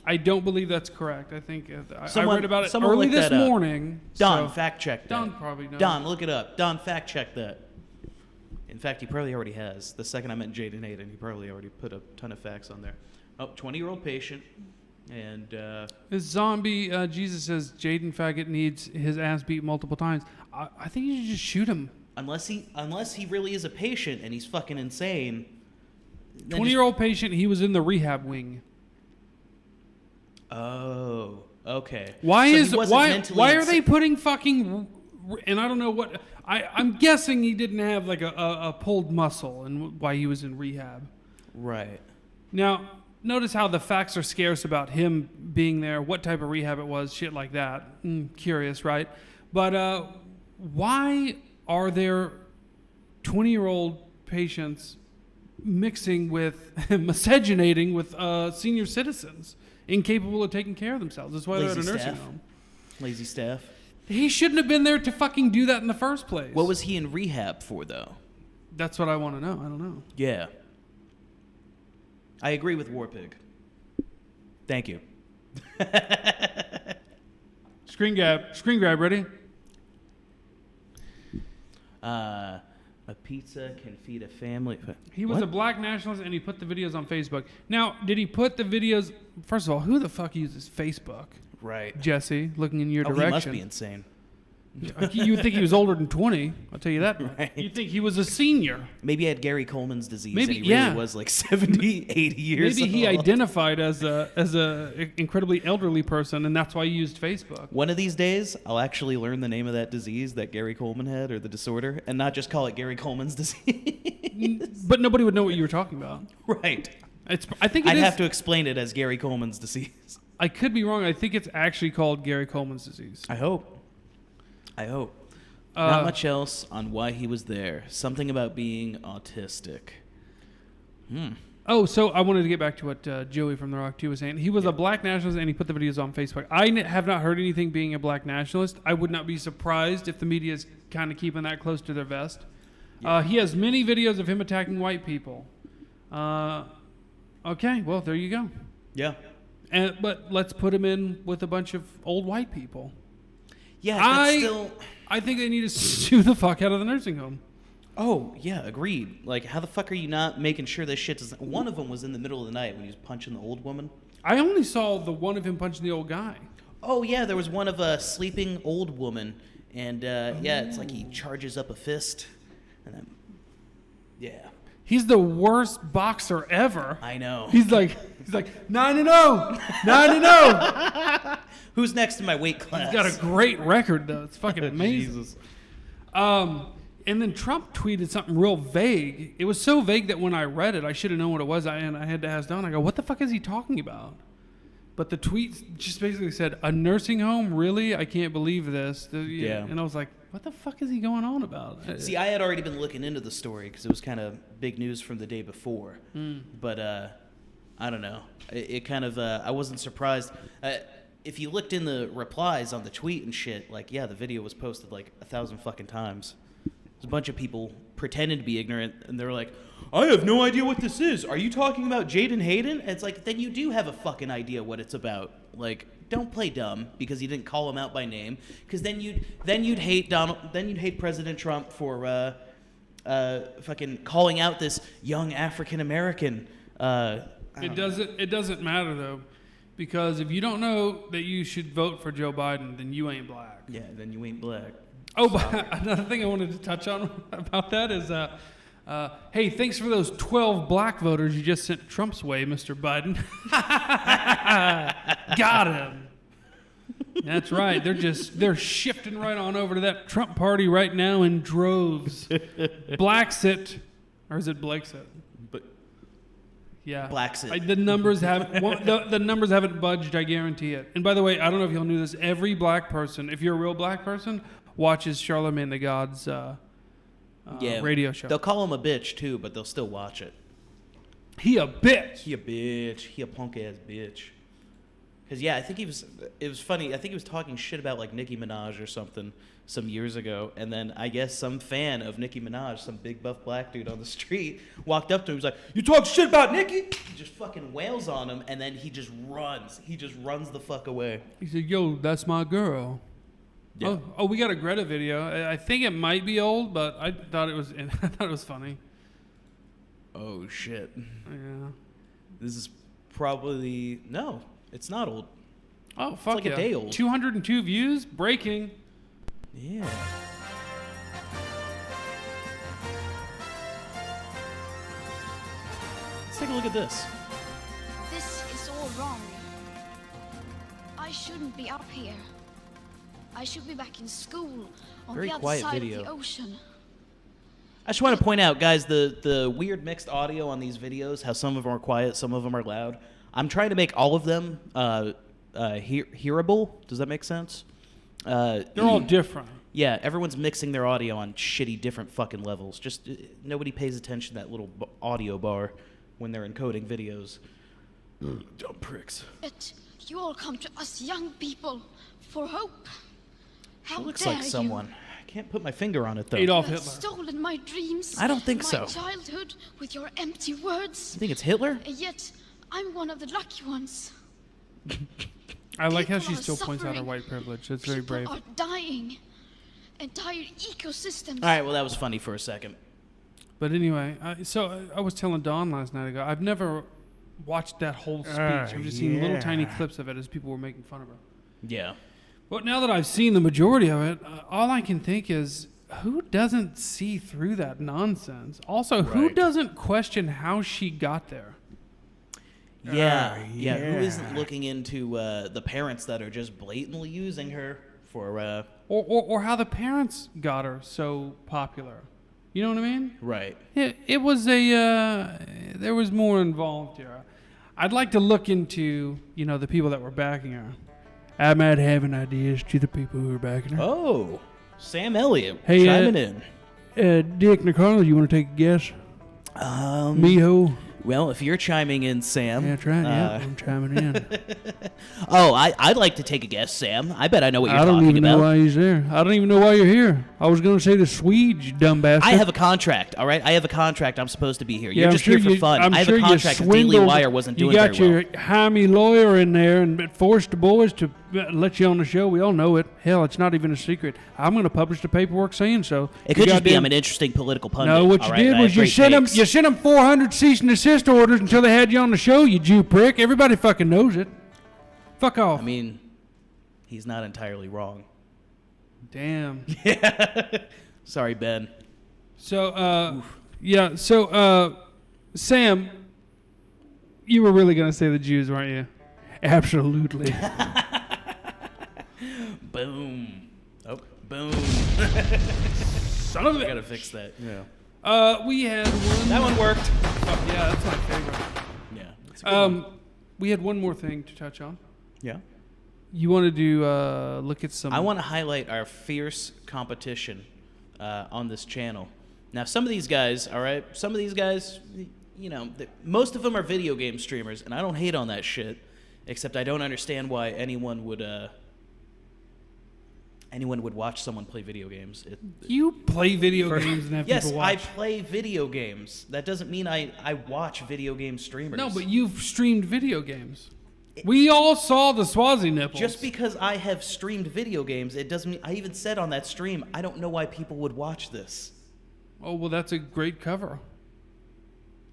I don't believe that's correct. I think I read about it early this morning. Don, fact check that. Don probably knows. Don, look it up. Don, fact check that. In fact, he probably already has. The second I met Jaden Hayden, he probably already put a ton of facts on there. Oh, 20-year-old patient. And this zombie Jesus says Jaden Faggot needs his ass beat multiple times. I think you should just shoot him. Unless he really is a patient and he's fucking insane. 20-year-old patient. He was in the rehab wing. Oh, okay. Why are they putting fucking? And I don't know what. I'm guessing he didn't have like a pulled muscle and why he was in rehab. Right. Now, notice how the facts are scarce about him being there, what type of rehab it was, shit like that. Curious, right? But why are there 20-year-old patients mixing with, miscegenating with senior citizens, incapable of taking care of themselves? That's why they're at a nursing home. Lazy staff. He shouldn't have been there to fucking do that in the first place. What was he in rehab for, though? That's what I want to know. I don't know. Yeah. I agree with Warpig. Thank you. Screen grab, ready? A pizza can feed a family. He was a black nationalist, and he put the videos on Facebook. Now, did he put the videos... First of all, who the fuck uses Facebook? Right. Jesse, looking in your direction. He must be insane. You would think he was older than 20. I'll tell you that. Right. You'd think he was a senior. Maybe he had Gary Coleman's disease. Maybe, and he really was like 70, 80 years Maybe he old. identified as a incredibly elderly person, and that's why he used Facebook. One of these days, I'll actually learn the name of that disease that Gary Coleman had, or the disorder, and not just call it Gary Coleman's disease. But nobody would know what you were talking about. Right. I'd have to explain it as Gary Coleman's disease. I could be wrong. I think it's actually called Gary Coleman's disease. I hope. Not much else on why he was there. Something about being autistic. Oh, so I wanted to get back to what Joey from The Rock 2 was saying. He was a black nationalist, and he put the videos on Facebook. I have not heard anything being a black nationalist. I would not be surprised if the media is kind of keeping that close to their vest. Yeah. He has many videos of him attacking white people. Okay, well, there you go. Yeah. But let's put him in with a bunch of old white people. Yeah, I think they need to sue the fuck out of the nursing home. Oh, yeah, agreed. Like, how the fuck are you not making sure this shit doesn't... One of them was in the middle of the night when he was punching the old woman. I only saw the one of him punching the old guy. Oh, yeah, there was one of a sleeping old woman. And, yeah, it's like he charges up a fist. And then... Yeah. He's the worst boxer ever. I know. He's like 9-0, 9-0. Who's next in my weight class? He's got a great record though. It's fucking amazing. Jesus. And then Trump tweeted something real vague. It was so vague that when I read it, I should have known what it was. And I had to ask Don. I go, "What the fuck is he talking about?" But the tweet just basically said, "A nursing home? Really? I can't believe this." Yeah. And I was like, what the fuck is he going on about? See, I had already been looking into the story because it was kind of big news from the day before. But I don't know. It kind of, I wasn't surprised. If you looked in the replies on the tweet and shit, like, yeah, the video was posted like 1,000 fucking times. There's a bunch of people pretending to be ignorant, and they're like, I have no idea what this is. Are you talking about Jaden Hayden? And it's like, then you do have a fucking idea what it's about. Like, don't play dumb because you didn't call him out by name. Because then you'd hate President Trump for fucking calling out this young African American. It doesn't matter though, because if you don't know that you should vote for Joe Biden, then you ain't black. Yeah, then you ain't black. Oh, but another thing I wanted to touch on about that is, hey, thanks for those 12 black voters you just sent Trump's way, Mr. Biden. Got him. That's right. They're shifting right on over to that Trump party right now in droves. Blacksit, or is it Blaksit? Yeah, Blacksit. The numbers haven't budged. I guarantee it. And by the way, I don't know if y'all knew this. Every black person, if you're a real black person, watches Charlemagne the God's radio show. They'll call him a bitch too, but they'll still watch it. He a bitch. He a bitch. He a punk ass bitch. Because yeah, I think it was funny. I think he was talking shit about like Nicki Minaj or something some years ago, and then I guess some fan of Nicki Minaj, some big buff black dude on the street, walked up to him. He was like, "You talk shit about Nicki?" He just fucking wails on him, and then he just runs. He just runs the fuck away. He said, "Yo, that's my girl." Yeah. Oh, we got a Greta video. I think it might be old, but I thought it was funny. Oh shit. Yeah. This is probably no. It's not old. Oh fuck, it's like a day old. 202 views. Breaking. Yeah. Let's take a look at this. This is all wrong. I shouldn't be up here. I should be back in school on Very the other quiet side video. of the ocean. I just want to point out, guys, the weird mixed audio on these videos, how some of them are quiet, some of them are loud. I'm trying to make all of them hearable. Does that make sense? They're all different. Yeah, everyone's mixing their audio on shitty different fucking levels. Just nobody pays attention to that little audio bar when they're encoding videos. Dumb pricks. Yet you all come to us young people for hope. How She looks dare like someone. I can't put my finger on it though. Adolf You have Hitler. stolen my dreams. I don't think my so. childhood with your empty words. You think it's Hitler? And yet I'm one of the lucky ones. I like how she People are still points out her suffering. white privilege. That's very brave. People are dying. Entire ecosystems. All right, well, that was funny for a second. But anyway, I was telling Dawn last night ago, I've never watched that whole speech. I've just seen little tiny clips of it as people were making fun of her. Yeah. But now that I've seen the majority of it, all I can think is, who doesn't see through that nonsense? Also, who doesn't question how she got there? Yeah. Who isn't looking into the parents that are just blatantly using her for... Or how the parents got her so popular. You know what I mean? Right. It was there was more involved here. I'd like to look into, the people that were backing her. I might have an idea to the people who are backing her. Oh, Sam Elliott Hey, chiming in. Dick Nicole, you want to take a guess? Miho. Well, if you're chiming in, Sam. Yeah, that's right. I'm chiming in. Oh, I'd like to take a guess, Sam. I bet I know what you're I talking don't even about. know why he's there. I don't even know why you're here. I was going to say the Swedes, you dumb bastard. I have a contract, all right? I have a contract. I'm supposed to be here. You're I'm just sure here for fun. I have a contract. The Daily Wire wasn't doing very well. You got your Jaime lawyer in there and forced the boys to let you on the show. We all know it. Hell, it's not even a secret. I'm going to publish the paperwork saying so. It could just be I'm an interesting political pundit. No, what you did was you sent them 400 cease and desist orders until they had you on the show, you Jew prick. Everybody fucking knows it. Fuck off. I mean, he's not entirely wrong. Damn. Yeah. Sorry, Ben. So, Sam, you were really going to say the Jews, weren't you? Absolutely. Boom. Oh, boom. Son of a bitch. I gotta fix that. Yeah. We had one. That one worked. Oh, yeah, that's my favorite. Yeah. That's a good one. We had one more thing to touch on. Yeah. You wanted to look at some... I want to highlight our fierce competition on this channel. Now, some of these guys, all right, most of them are video game streamers, and I don't hate on that shit, except I don't understand why anyone would watch someone play video games. You play video games and have people watch. Yes, I play video games. That doesn't mean I watch video game streamers. No, but you've streamed video games. We all saw the Swazi nipples. Just because I have streamed video games, it doesn't mean... I even said on that stream, I don't know why people would watch this. Oh, well, that's a great cover.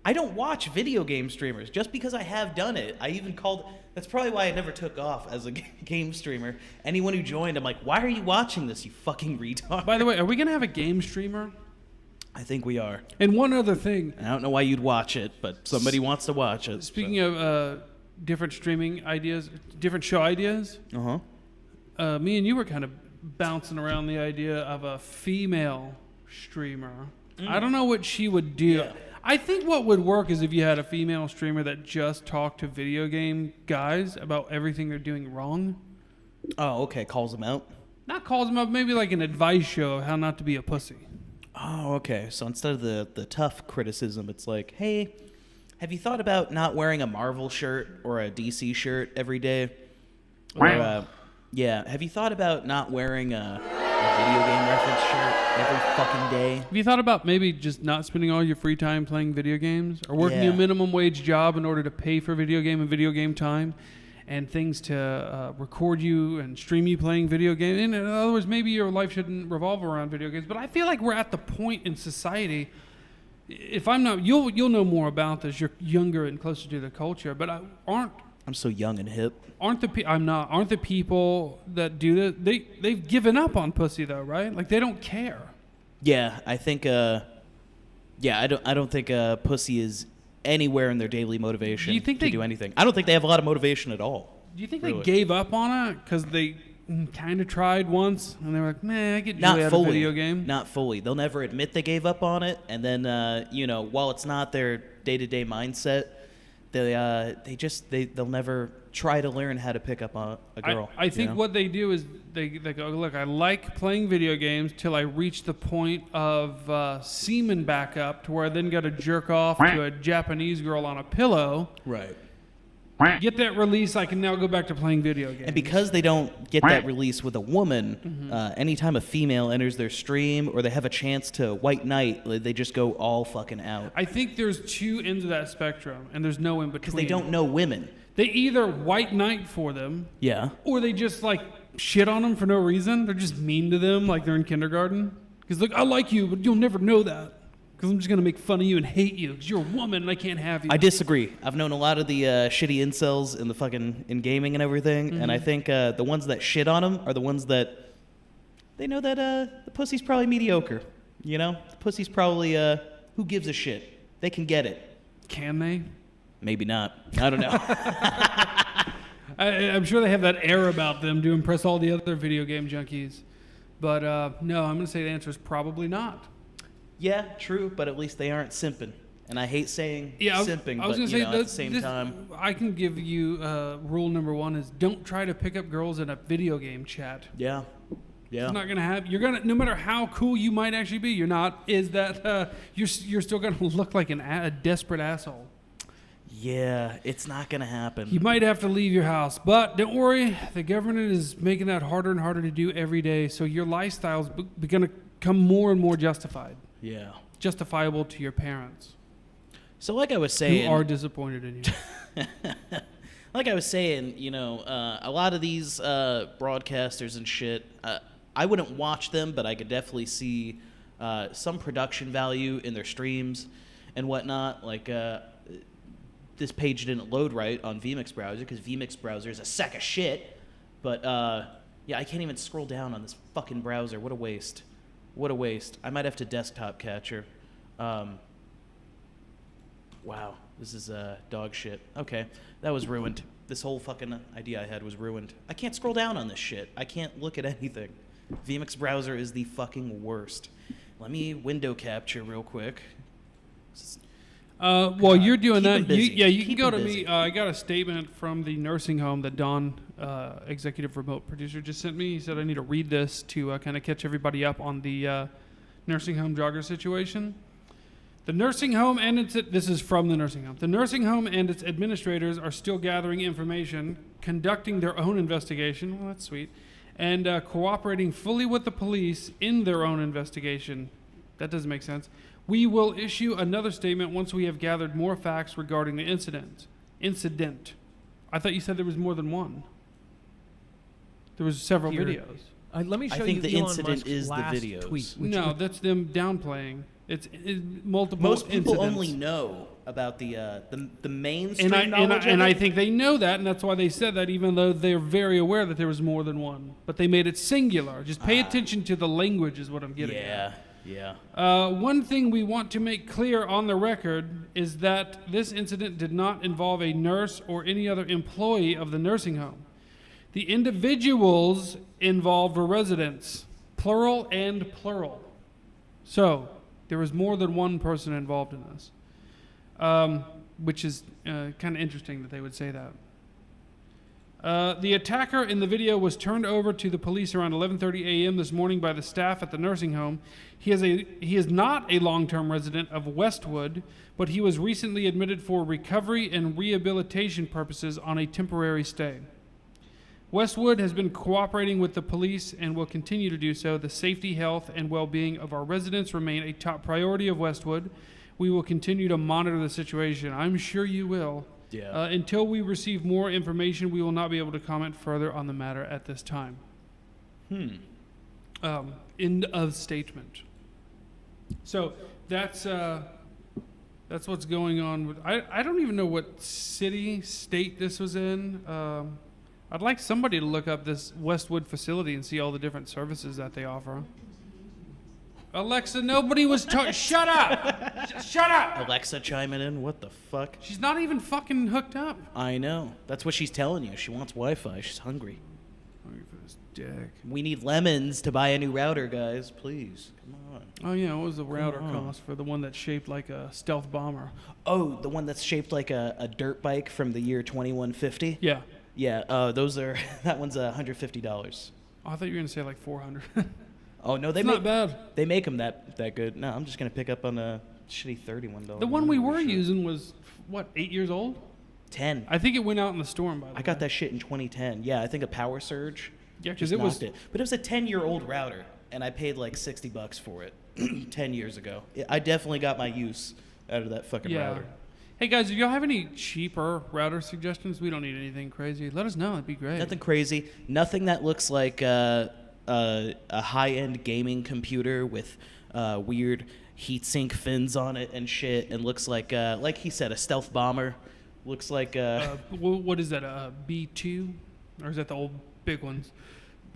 I don't watch video game streamers. Just because I have done it, I even called... That's probably why I never took off as a game streamer. Anyone who joined, I'm like, why are you watching this, you fucking retard? By the way, are we going to have a game streamer? I think we are. And one other thing. I don't know why you'd watch it, but somebody wants to watch it. Speaking of different streaming ideas, different show ideas. Me and you were kind of bouncing around the idea of a female streamer. I don't know what she would do. Yeah. I think what would work is if you had a female streamer that just talked to video game guys about everything they're doing wrong. Oh, okay. Calls them out? Not calls them out, maybe like an advice show of how not to be a pussy. Oh, okay. So instead of the tough criticism, it's like, hey, have you thought about not wearing a Marvel shirt or a DC shirt every day? Or, yeah, have you thought about not wearing a video game reference shirt every fucking day? Have you thought about maybe just not spending all your free time playing video games? Or working a minimum wage job in order to pay for video game and video game time? And things to record you and stream you playing video games. In other words, maybe your life shouldn't revolve around video games. But I feel like we're at the point in society. If I'm not, you'll know more about this. You're younger and closer to the culture. But I'm so young and hip. Aren't the people that do this? They've given up on pussy though, right? Like they don't care. Yeah, I think. I don't think pussy is anywhere in their daily motivation to do anything. I don't think they have a lot of motivation at all. Do you think they gave up on it because they kind of tried once and they were like, man, I get joy out of video game? Not fully. They'll never admit they gave up on it, and then while it's not their day-to-day mindset, they'll never try to learn how to pick up on a girl. I think what they do is they go, look, I like playing video games till I reach the point of semen back up to where I then got to jerk off to a Japanese girl on a pillow. Right. Get that release, I can now go back to playing video games. And because they don't get that release with a woman, anytime a female enters their stream or they have a chance to white knight, they just go all fucking out. I think there's two ends of that spectrum, and there's no in between. Because they don't know women. They either white knight for them, or they just like shit on them for no reason. They're just mean to them like they're in kindergarten. Because look, I like you, but you'll never know that. Because I'm just going to make fun of you and hate you because you're a woman and I can't have you. I disagree. I've known a lot of the shitty incels in gaming and everything, and I think the ones that shit on them are the ones that they know that the pussy's probably mediocre. You know? The pussy's probably, who gives a shit? They can get it. Can they? Maybe not. I don't know. I'm sure they have that air about them to impress all the other video game junkies. But no, I'm going to say the answer is probably not. Yeah, true, but at least they aren't simping. And I hate saying simping, I was but gonna say, at the same time. I can give you rule number one is don't try to pick up girls in a video game chat. Yeah. It's not gonna happen. You're gonna, no matter how cool you might actually be, you're not. Is that you're still gonna look like a desperate asshole. Yeah, it's not gonna happen. You might have to leave your house, but don't worry. The government is making that harder and harder to do every day. So your lifestyle's gonna become more and more justified. Yeah. Justifiable to your parents. So like I was saying, who are disappointed in you. Like I was saying, a lot of these broadcasters and shit, I wouldn't watch them, but I could definitely see some production value in their streams and whatnot. Like this page didn't load right on vMix browser because vMix browser is a sack of shit. But yeah, I can't even scroll down on this fucking browser. What a waste. What a waste. I might have to desktop capture. Wow, this is dog shit. Okay, that was ruined. This whole fucking idea I had was ruined. I can't scroll down on this shit. I can't look at anything. vMix browser is the fucking worst. Let me window capture real quick. While you're doing that, you can go to busy. me. I got a statement from the nursing home that Don, executive remote producer, just sent me. He said I need to read this to kind of catch everybody up on the nursing home jogger situation. The nursing home and this is from the nursing home. The nursing home and its administrators are still gathering information, conducting their own investigation. Well, that's sweet. And cooperating fully with the police in their own investigation. That doesn't make sense. We will issue another statement once we have gathered more facts regarding the incident. I thought you said there was more than one. There was several videos. Let me show you I think the Elon incident Musk's is the last videos. tweet. No, that's them downplaying. It's multiple Most people incidents. only know about the mainstream And knowledge I of it. think they know that, and that's why they said that, even though they're very aware that there was more than one. But they made it singular. Just pay attention to the language is what I'm getting at. Yeah. One thing we want to make clear on the record is that this incident did not involve a nurse or any other employee of the nursing home. The individuals involved were residents, plural and plural. So there was more than one person involved in this, which is kind of interesting that they would say that. The attacker in the video was turned over to the police around 11:30 a.m. this morning by the staff at the nursing home. He is not a long-term resident of Westwood, but he was recently admitted for recovery and rehabilitation purposes on a temporary stay. Westwood has been cooperating with the police and will continue to do so. The safety, health, and well-being of our residents remain a top priority of Westwood. We will continue to monitor the situation. I'm sure you will. Yeah. Until we receive more information, we will not be able to comment further on the matter at this time. End of statement. So that's what's going on with. I don't even know what city, state this was in. I'd like somebody to look up this Westwood facility and see all the different services that they offer. Alexa, nobody was talking. Shut up! Shut up! Alexa chiming in. What the fuck? She's not even fucking hooked up. I know. That's what she's telling you. She wants Wi-Fi. She's hungry. Hungry for this dick. We need lemons to buy a new router, guys. Please, come on. Oh yeah, what was the router cost for the one that's shaped like a stealth bomber? Oh, the one that's shaped like a dirt bike from the year 2150. Yeah. Yeah. Those are. That one's $150. Oh, I thought you were gonna say like 400. Oh no, it's not bad. They make them that good. No, I'm just gonna pick up on a shitty $31. The one we were using was what, 8 years old? 10. I think it went out in the storm by the way. I got that shit in 2010. Yeah, I think a power surge. Yeah, because it was. But it was a 10-year-old router, and I paid like $60 for it 10 years ago. I definitely got my use out of that fucking router. Hey guys, if y'all have any cheaper router suggestions, we don't need anything crazy. Let us know. It'd be great. Nothing crazy. Nothing that looks like a high-end gaming computer with weird heatsink fins on it and shit, and looks like he said, a stealth bomber. Looks like what is that? A B2, or is that the old big ones?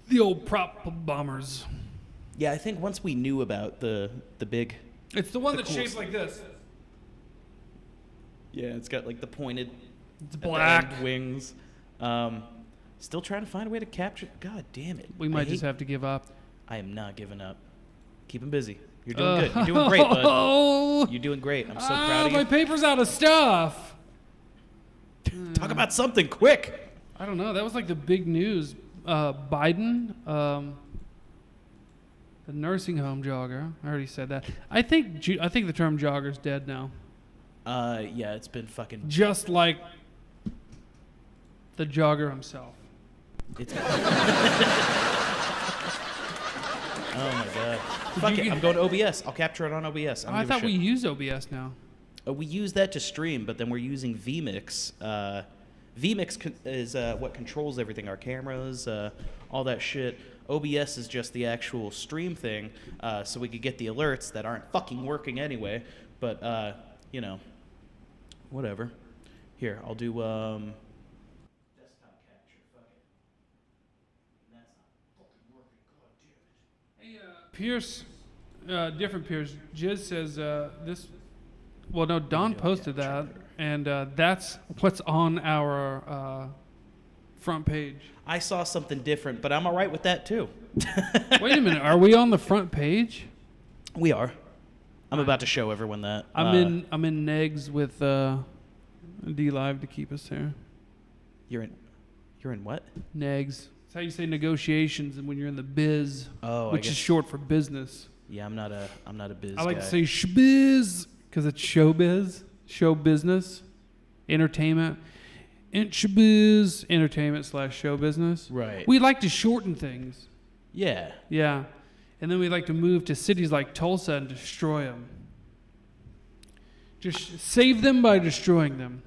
The old prop bombers. Yeah, I think once we knew about the big. It's the one that's shaped like this. Yeah, it's got like the pointed. It's black wings. Still trying to find a way to capture. God damn it! We might just have to give up. I am not giving up. Keep him busy. You're doing good. You're doing great, bud. You're doing great. I'm so proud of you. My paper's out of stuff. Talk about something quick. I don't know. That was like the big news. Biden, the nursing home jogger. I already said that. I think the term jogger's dead now. Yeah, it's been fucking. Just like the jogger himself. It's oh my god. Fuck it. I'm going to OBS. I'll capture it on OBS. I thought we use OBS now. We use that to stream, but then we're using vMix. vMix is what controls everything, our cameras, all that shit. OBS is just the actual stream thing, so we could get the alerts that aren't fucking working anyway. But, you know, whatever. Here, I'll do desktop capture. Fuck it. That's not fucking working. God damn it. Hey, Pierce, different Pierce. Jiz says this. Well, no, Don posted that, and that's what's on our front page. I saw something different, but I'm all right with that too. Wait a minute, are we on the front page? We are. I'm about to show everyone that. I'm in negs with D Live to keep us here. You're in what? Negs. That's how you say negotiations, and when you're in the biz, which is short for business. Yeah, I'm not a biz. I like to say shbiz because it's showbiz, show business, entertainment. Showbiz, entertainment / show business. Right. We like to shorten things. Yeah. Yeah. And then we like to move to cities like Tulsa and destroy them. Just save them by destroying them.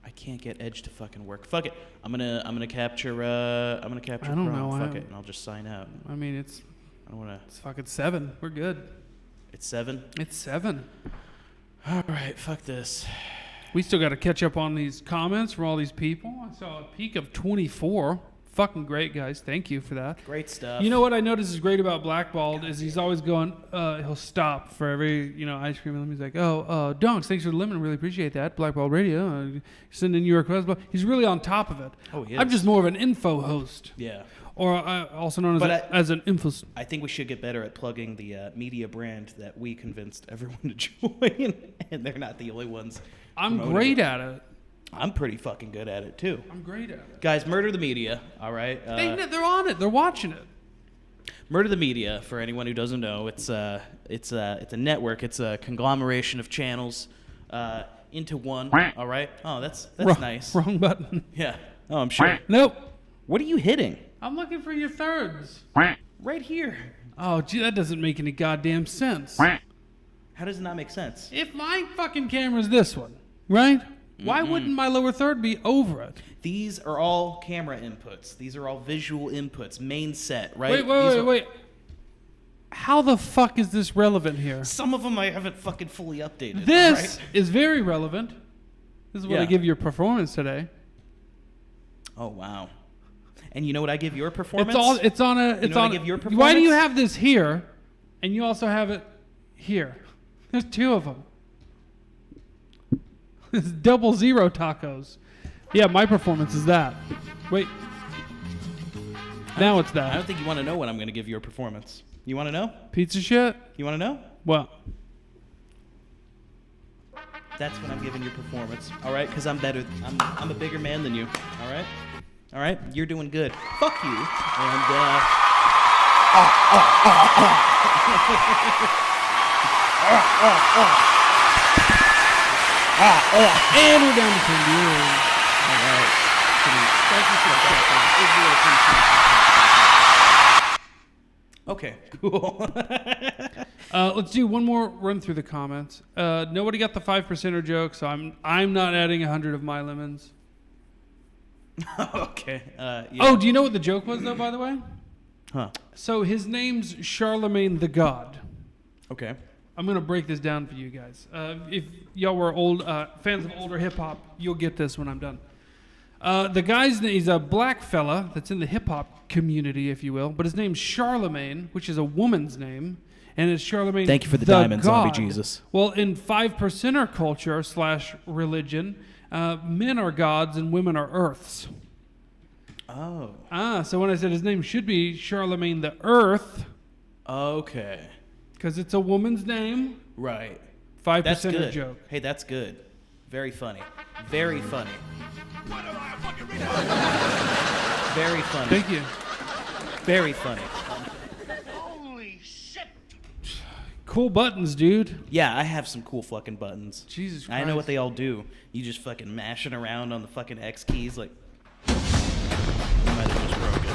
I can't get Edge to fucking work. Fuck it. I'm gonna capture. I don't Chrome. know. Fuck it, and I'll just sign out. I mean, it's. I don't wanna. It's fucking 7. We're good. It's 7. It's 7. All right. Fuck this. We still got to catch up on these comments from all these people. I saw a peak of 24. Fucking great, guys. Thank you for that. Great stuff. You know what I noticed is great about Blackballed is he's always going, he'll stop for every, ice cream. And he's like, Donks, thanks for the lemon. Really appreciate that. Blackballed Radio. Send in your request. He's really on top of it. Oh, he is. I'm just more of an info host. Yeah. Or also known as an info. I think we should get better at plugging the media brand that we convinced everyone to join. And they're not the only ones. I'm great at it. I'm pretty fucking good at it too. I'm great at it. Guys, Murder the Media. All right. They're on it. They're watching it. Murder the Media. For anyone who doesn't know, it's a network. It's a conglomeration of channels into one. All right. Oh, that's nice. Wrong button. Yeah. Oh, I'm sure. Nope. What are you hitting? I'm looking for your thirds. Right here. Oh, gee, that doesn't make any goddamn sense. How does it not make sense? If my fucking camera's this one, right? Why wouldn't my lower third be over it? These are all camera inputs. These are all visual inputs. Main set, right? Wait. How the fuck is this relevant here? Some of them I haven't fucking fully updated. This is very relevant. This is what I Yeah. give your performance today. Oh wow! And you know what I give your performance? It's on a. You know what I give your performance? Why do you have this here, and you also have it here? There's two of them. It's 00 tacos. Yeah, my performance is that. Wait. Now it's that. I don't think you want to know what I'm going to give your performance. You want to know? Pizza shit? You want to know? What? That's when I'm giving your performance. All right, because I'm better. I'm a bigger man than you. All right. All right. You're doing good. Fuck you. And and we're down to 10 viewers. All right. Thank you for the Okay, cool. Let's do one more run through the comments. Nobody got the 5%er joke, so I'm not adding 100 of my lemons. Okay. Yeah. Oh, do you know what the joke was, though, by the way? Huh. So his name's Charlemagne the God. Okay. I'm going to break this down for you guys. If y'all were old fans of older hip-hop, you'll get this when I'm done. The guy's name, he's a black fella that's in the hip-hop community, if you will, but his name's Charlemagne, which is a woman's name, and it's Charlemagne Thank you for the diamond, God. Zombie Jesus. Well, in 5%er culture / religion, men are gods and women are earths. Oh. So when I said his name should be Charlemagne the Earth. Okay. Because it's a woman's name. Right. 5%er joke. Hey, that's good. Very funny. Very funny. Very funny. Thank you. Very funny. Holy shit! Cool buttons, dude. Yeah, I have some cool fucking buttons. Jesus I know Christ. what they all do. You just fucking mashing around on the fucking X keys like. You might have just broke it.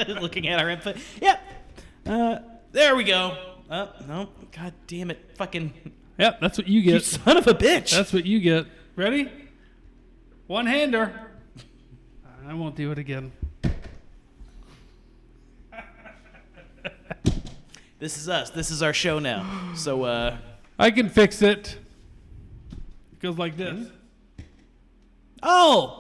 Yep. Looking at our input. Yep. There we go. No. God damn it. Fucking. Yep, that's what you get. You son of a bitch. That's what you get. Ready? One-hander. I won't do it again. This is us. This is our show now. So, I can fix it. It goes like this. Oh!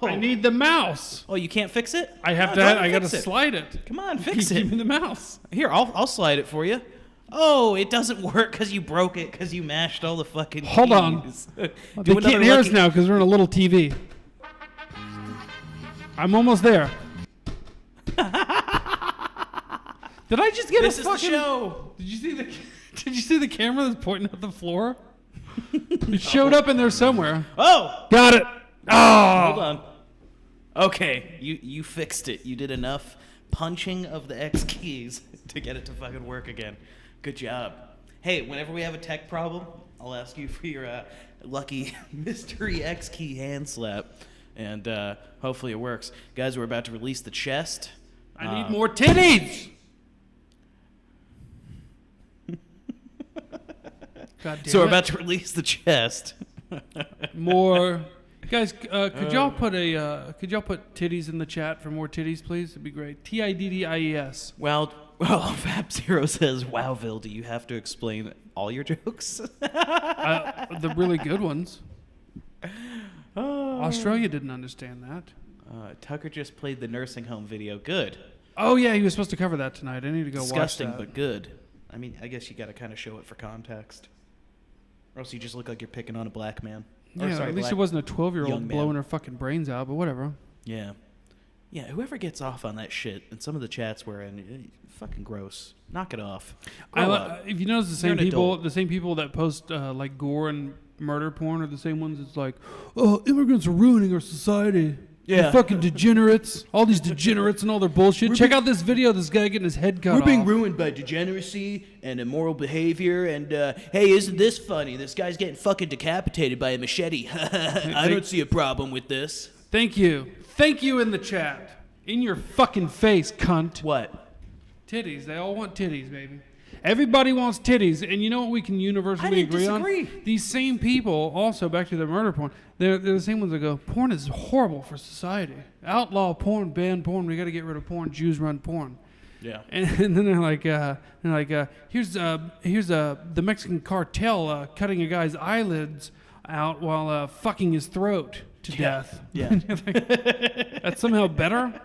I need the mouse. Oh, you can't fix it? I have Oh, to. go ahead I and got to fix it. slide it. Come on, fix it. Give me the mouse. Here, I'll slide it for you. Oh, it doesn't work because you broke it because you mashed all the fucking Hold on. keys. They Do another can't hear us lucky- now because we're in a little TV. I'm almost there. Did I just get This a is the fucking show. Did you see the camera that's pointing at the floor? It showed up in there somewhere. Oh! Got it. Oh! Hold on. Okay, you fixed it. You did enough punching of the X keys to get it to fucking work again. Good job. Hey, whenever we have a tech problem, I'll ask you for your lucky mystery X key hand slap, and hopefully it works. Guys, we're about to release the chest. I need more titties. God damn So we're it. about to release the chest. More. Guys, could y'all put titties in the chat for more titties, please? It'd be great. TIDDIES. Well, Fab Zero says, "Wowville, do you have to explain all your jokes?" The really good ones. Australia didn't understand that. Tucker just played the nursing home video. Good. Oh yeah, he was supposed to cover that tonight. I need to go Disgusting, watch that. but good. I mean, I guess you got to kind of show it for context, or else you just look like you're picking on a black man. Or, Yeah, sorry, at least black it wasn't a 12-year-old young man. blowing her fucking brains out, but whatever. Yeah. Yeah, whoever gets off on that shit in some of the chats we're in, fucking gross. Knock it off. If you notice, the same people that post like gore and murder porn are the same ones that's like, oh, immigrants are ruining our society. Yeah. You fucking degenerates. All these degenerates and all their bullshit. Check out this video of this guy getting his head cut off. We're being ruined by degeneracy and immoral behavior. And hey, isn't this funny? This guy's getting fucking decapitated by a machete. I don't see a problem with this. Thank you. Thank you in the chat. In your fucking face, cunt. What? Titties. They all want titties, baby. Everybody wants titties. And you know what we can universally agree on? These same people, also, back to the murder porn, they're the same ones that go, porn is horrible for society. Outlaw porn, ban porn, we got to get rid of porn, Jews run porn. Yeah. And then they're like, here's the Mexican cartel cutting a guy's eyelids out while fucking his throat to death. Yeah. That's somehow better?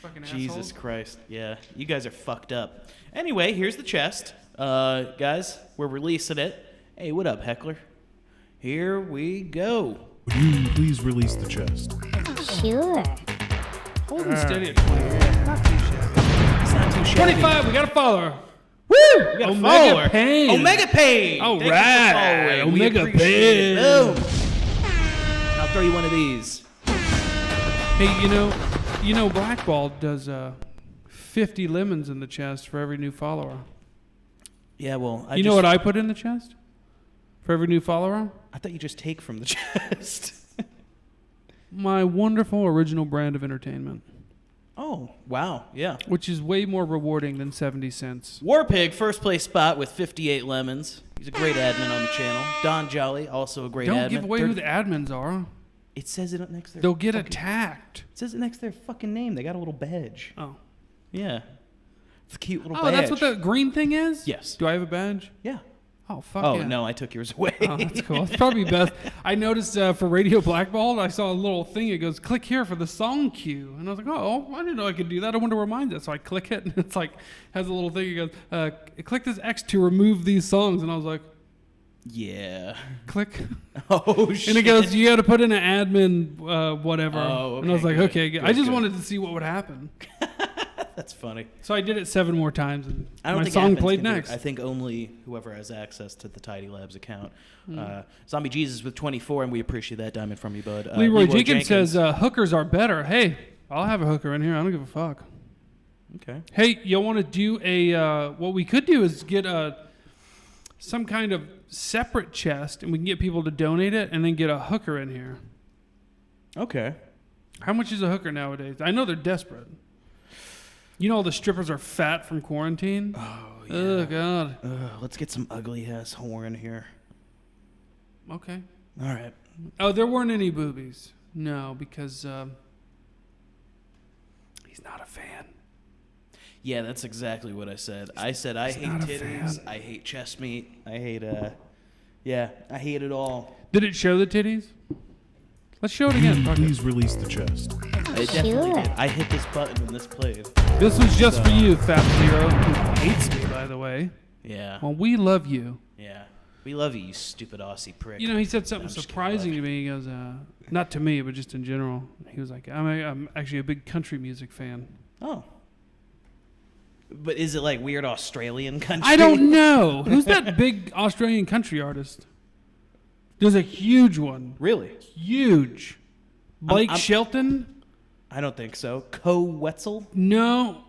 Fucking Jesus assholes. Christ. Yeah. You guys are fucked up. Anyway, here's the chest. Guys, we're releasing it. Hey, what up, Heckler? Here we go. Would you please release the chest? Sure. Holding steady at 20. Not too shabby. It's not too shabby. 25, we got a follower. Woo! We got a follower. Pain. Omega Pain. All Thank you for right. following. We Omega appreciate it. Pain. Boom. I'll throw you one of these. Hey, you know, Blackball does 50 lemons in the chest for every new follower. Yeah, well, you know what I put in the chest for every new follower? I thought you just take from the chest. My wonderful original brand of entertainment. Oh, wow. Yeah. Which is way more rewarding than 70 cents. Warpig, first place spot with 58 lemons. He's a great admin on the channel. Don Jolly, also a great admin. Don't give away who the admins are. It says it next to their They'll get attacked. It says it next to their fucking name. They got a little badge. Oh. Yeah. It's a cute little Oh, badge. that's what the green thing is? Yes. Do I have a badge? Yeah. Oh, fuck Oh, yeah. no, I took yours away. Oh, that's cool. It's probably best. I noticed for Radio Blackballed, I saw a little thing. It goes, click here for the song cue. And I was like, oh, I didn't know I could do that. I wonder where mine's at. So I click it, and it's like, has a little thing. It goes, click this X to remove these songs. And I was like, yeah. Click. Oh, shit. And it goes, you got to put in an admin whatever. Oh, okay, and I was like, good. okay. Good, I just good. wanted to see what would happen. That's funny. So I did it 7 more times, and I don't my think song admins played can do it. next. I think only whoever has access to the Tidy Labs account. Mm. Zombie Jesus with 24, and we appreciate that diamond from you, bud. Leroy Jenkins says hookers are better. Hey, I'll have a hooker in here. I don't give a fuck. Okay. Hey, you want to do a? What we could do is get some kind of separate chest, and we can get people to donate it, and then get a hooker in here. Okay. How much is a hooker nowadays? I know they're desperate. You know all the strippers are fat from quarantine? Oh, yeah. Oh, God. Let's get some ugly-ass whore in here. Okay. All right. Oh, there weren't any boobies. No, because he's not a fan. Yeah, that's exactly what I said. I said I hate titties, I hate chest meat, I hate, I hate it all. Did it show the titties? Let's show it again. Please release the chest. I definitely did. I hit this button when this played. This was just for you, Fat Zero, who hates me, by the way. Yeah. Well, we love you. Yeah. We love you, you stupid Aussie prick. You know, he said something surprising to me. He goes, not to me, but just in general. He was like, I'm actually a big country music fan. Oh. But is it like weird Australian country? I don't know. Who's that big Australian country artist? There's a huge one. Really? Huge. Blake Shelton? I don't think so. Co Wetzel? No.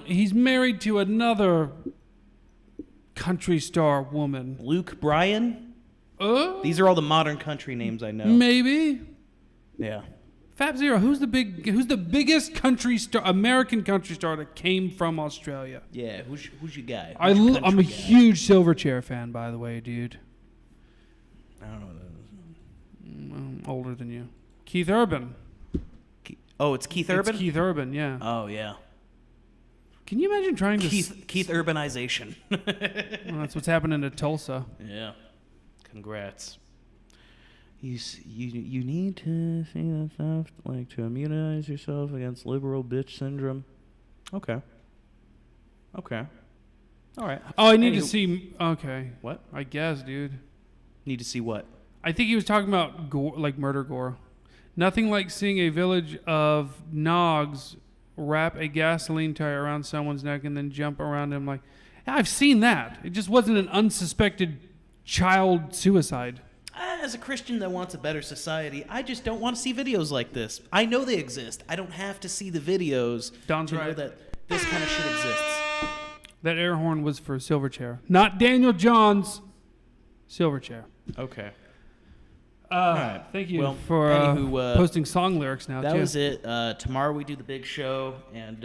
He's married to another country star woman. Luke Bryan? These are all the modern country names I know. Maybe. Yeah. Fab Zero, who's the biggest country star, American country star that came from Australia? Yeah, who's your guy? I'm a huge Silverchair fan, by the way, dude. I don't know what that is. I'm older than you. Keith Urban. It's Keith Urban? It's Keith Urban, yeah. Oh, yeah. Can you imagine trying to... Keith Urbanization. Well, that's what's happening to Tulsa. Yeah. Congrats. You need to see that stuff, like to immunize yourself against liberal bitch syndrome. Okay. All right. Oh, I need to see... Okay. What? I guess, dude. Need to see what? I think he was talking about gore, like murder gore. Nothing like seeing a village of Nogs wrap a gasoline tire around someone's neck and then jump around him like, I've seen that. It just wasn't an unsuspected child suicide. As a Christian that wants a better society, I just don't want to see videos like this. I know they exist. I don't have to see the videos to know that this kind of shit exists. That air horn was for Silverchair, not Daniel John's Silverchair. Okay. All right. Thank you for anywho, posting song lyrics now. That too. was it. Tomorrow we do the big show, and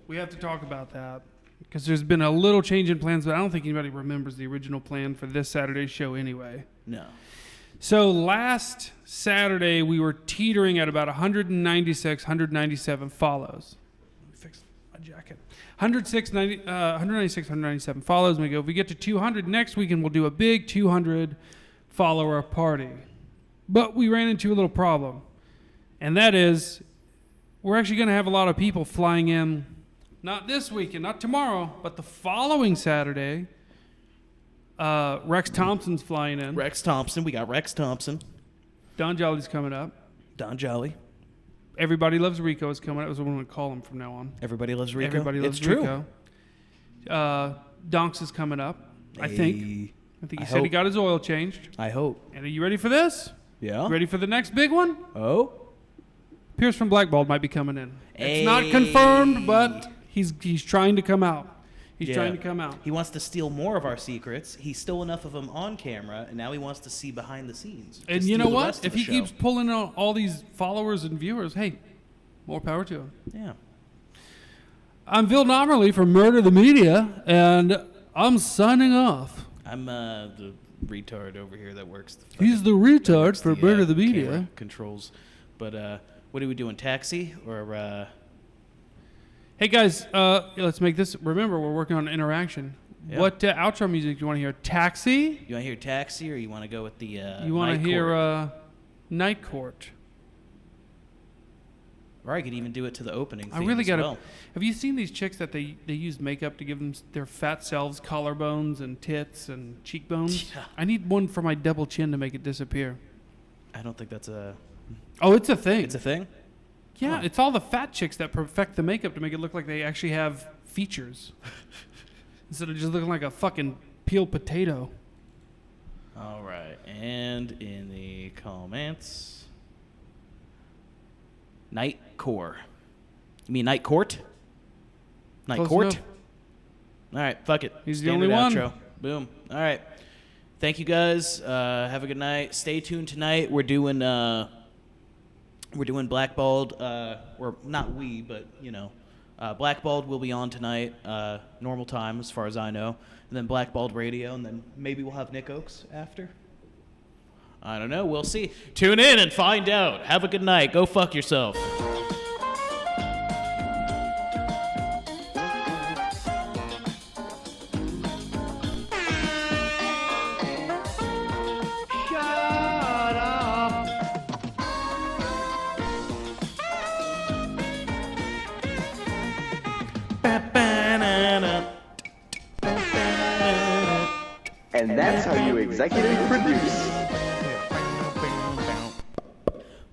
we have to talk about that because there's been a little change in plans, but I don't think anybody remembers the original plan for this Saturday's show anyway. No. So last Saturday we were teetering at about 196, 197 follows. Let me fix my jacket. 196, 197 follows. And we go, if we get to 200 next weekend, we'll do a big 200 follower party. But we ran into a little problem. And that is, we're actually going to have a lot of people flying in, not this weekend, not tomorrow, but the following Saturday. Rex Thompson's flying in. Rex Thompson. We got Rex Thompson. Don Jolly's coming up. Don Jolly. Everybody Loves Rico is coming up. That's what I'm going to call him from now on. Everybody Loves Rico? Everybody Loves It's Rico. Donks is coming up, I think. I think he said he got his oil changed. I hope. And are you ready for this? Yeah. You ready for the next big one? Oh. Pierce from Blackballed might be coming in. It's not confirmed, but he's trying to come out. He's trying to come out. He wants to steal more of our secrets. He stole enough of them on camera, and now he wants to see behind the scenes. And you know what? If he keeps pulling out all these followers and viewers, hey, more power to him. Yeah. I'm Phil Nomerly from Murder the Media, and I'm signing off. I'm the retard over here that works. He's the retard for Murder the Media. Camera controls. But what are we doing? Taxi or? Hey guys, let's make this. Remember, we're working on interaction. Yeah. What outro music do you want to hear? Taxi? You want to hear Taxi, or you want to go with the? You want to hear Night Court? Or I could even do it to the opening. I really got to. Well. Have you seen these chicks that they use makeup to give them their fat selves collarbones and tits and cheekbones? Yeah. I need one for my double chin to make it disappear. I don't think that's a. Oh, it's a thing. It's a thing? Yeah, it's all the fat chicks that perfect the makeup to make it look like they actually have features. Instead of just looking like a fucking peeled potato. All right. And in the comments. Night Core. You mean Night Court? Night Close Court? enough. All right, fuck it. He's Standard the only outro. one. Boom. All right. Thank you guys. Have a good night. Stay tuned tonight. We're doing Blackballed. Or not we, but you know, Blackballed will be on tonight. Normal time, as far as I know. And then Blackballed Radio, and then maybe we'll have Nick Ochs after. I don't know. We'll see. Tune in and find out. Have a good night. Go fuck yourself. And that's how you executive produce.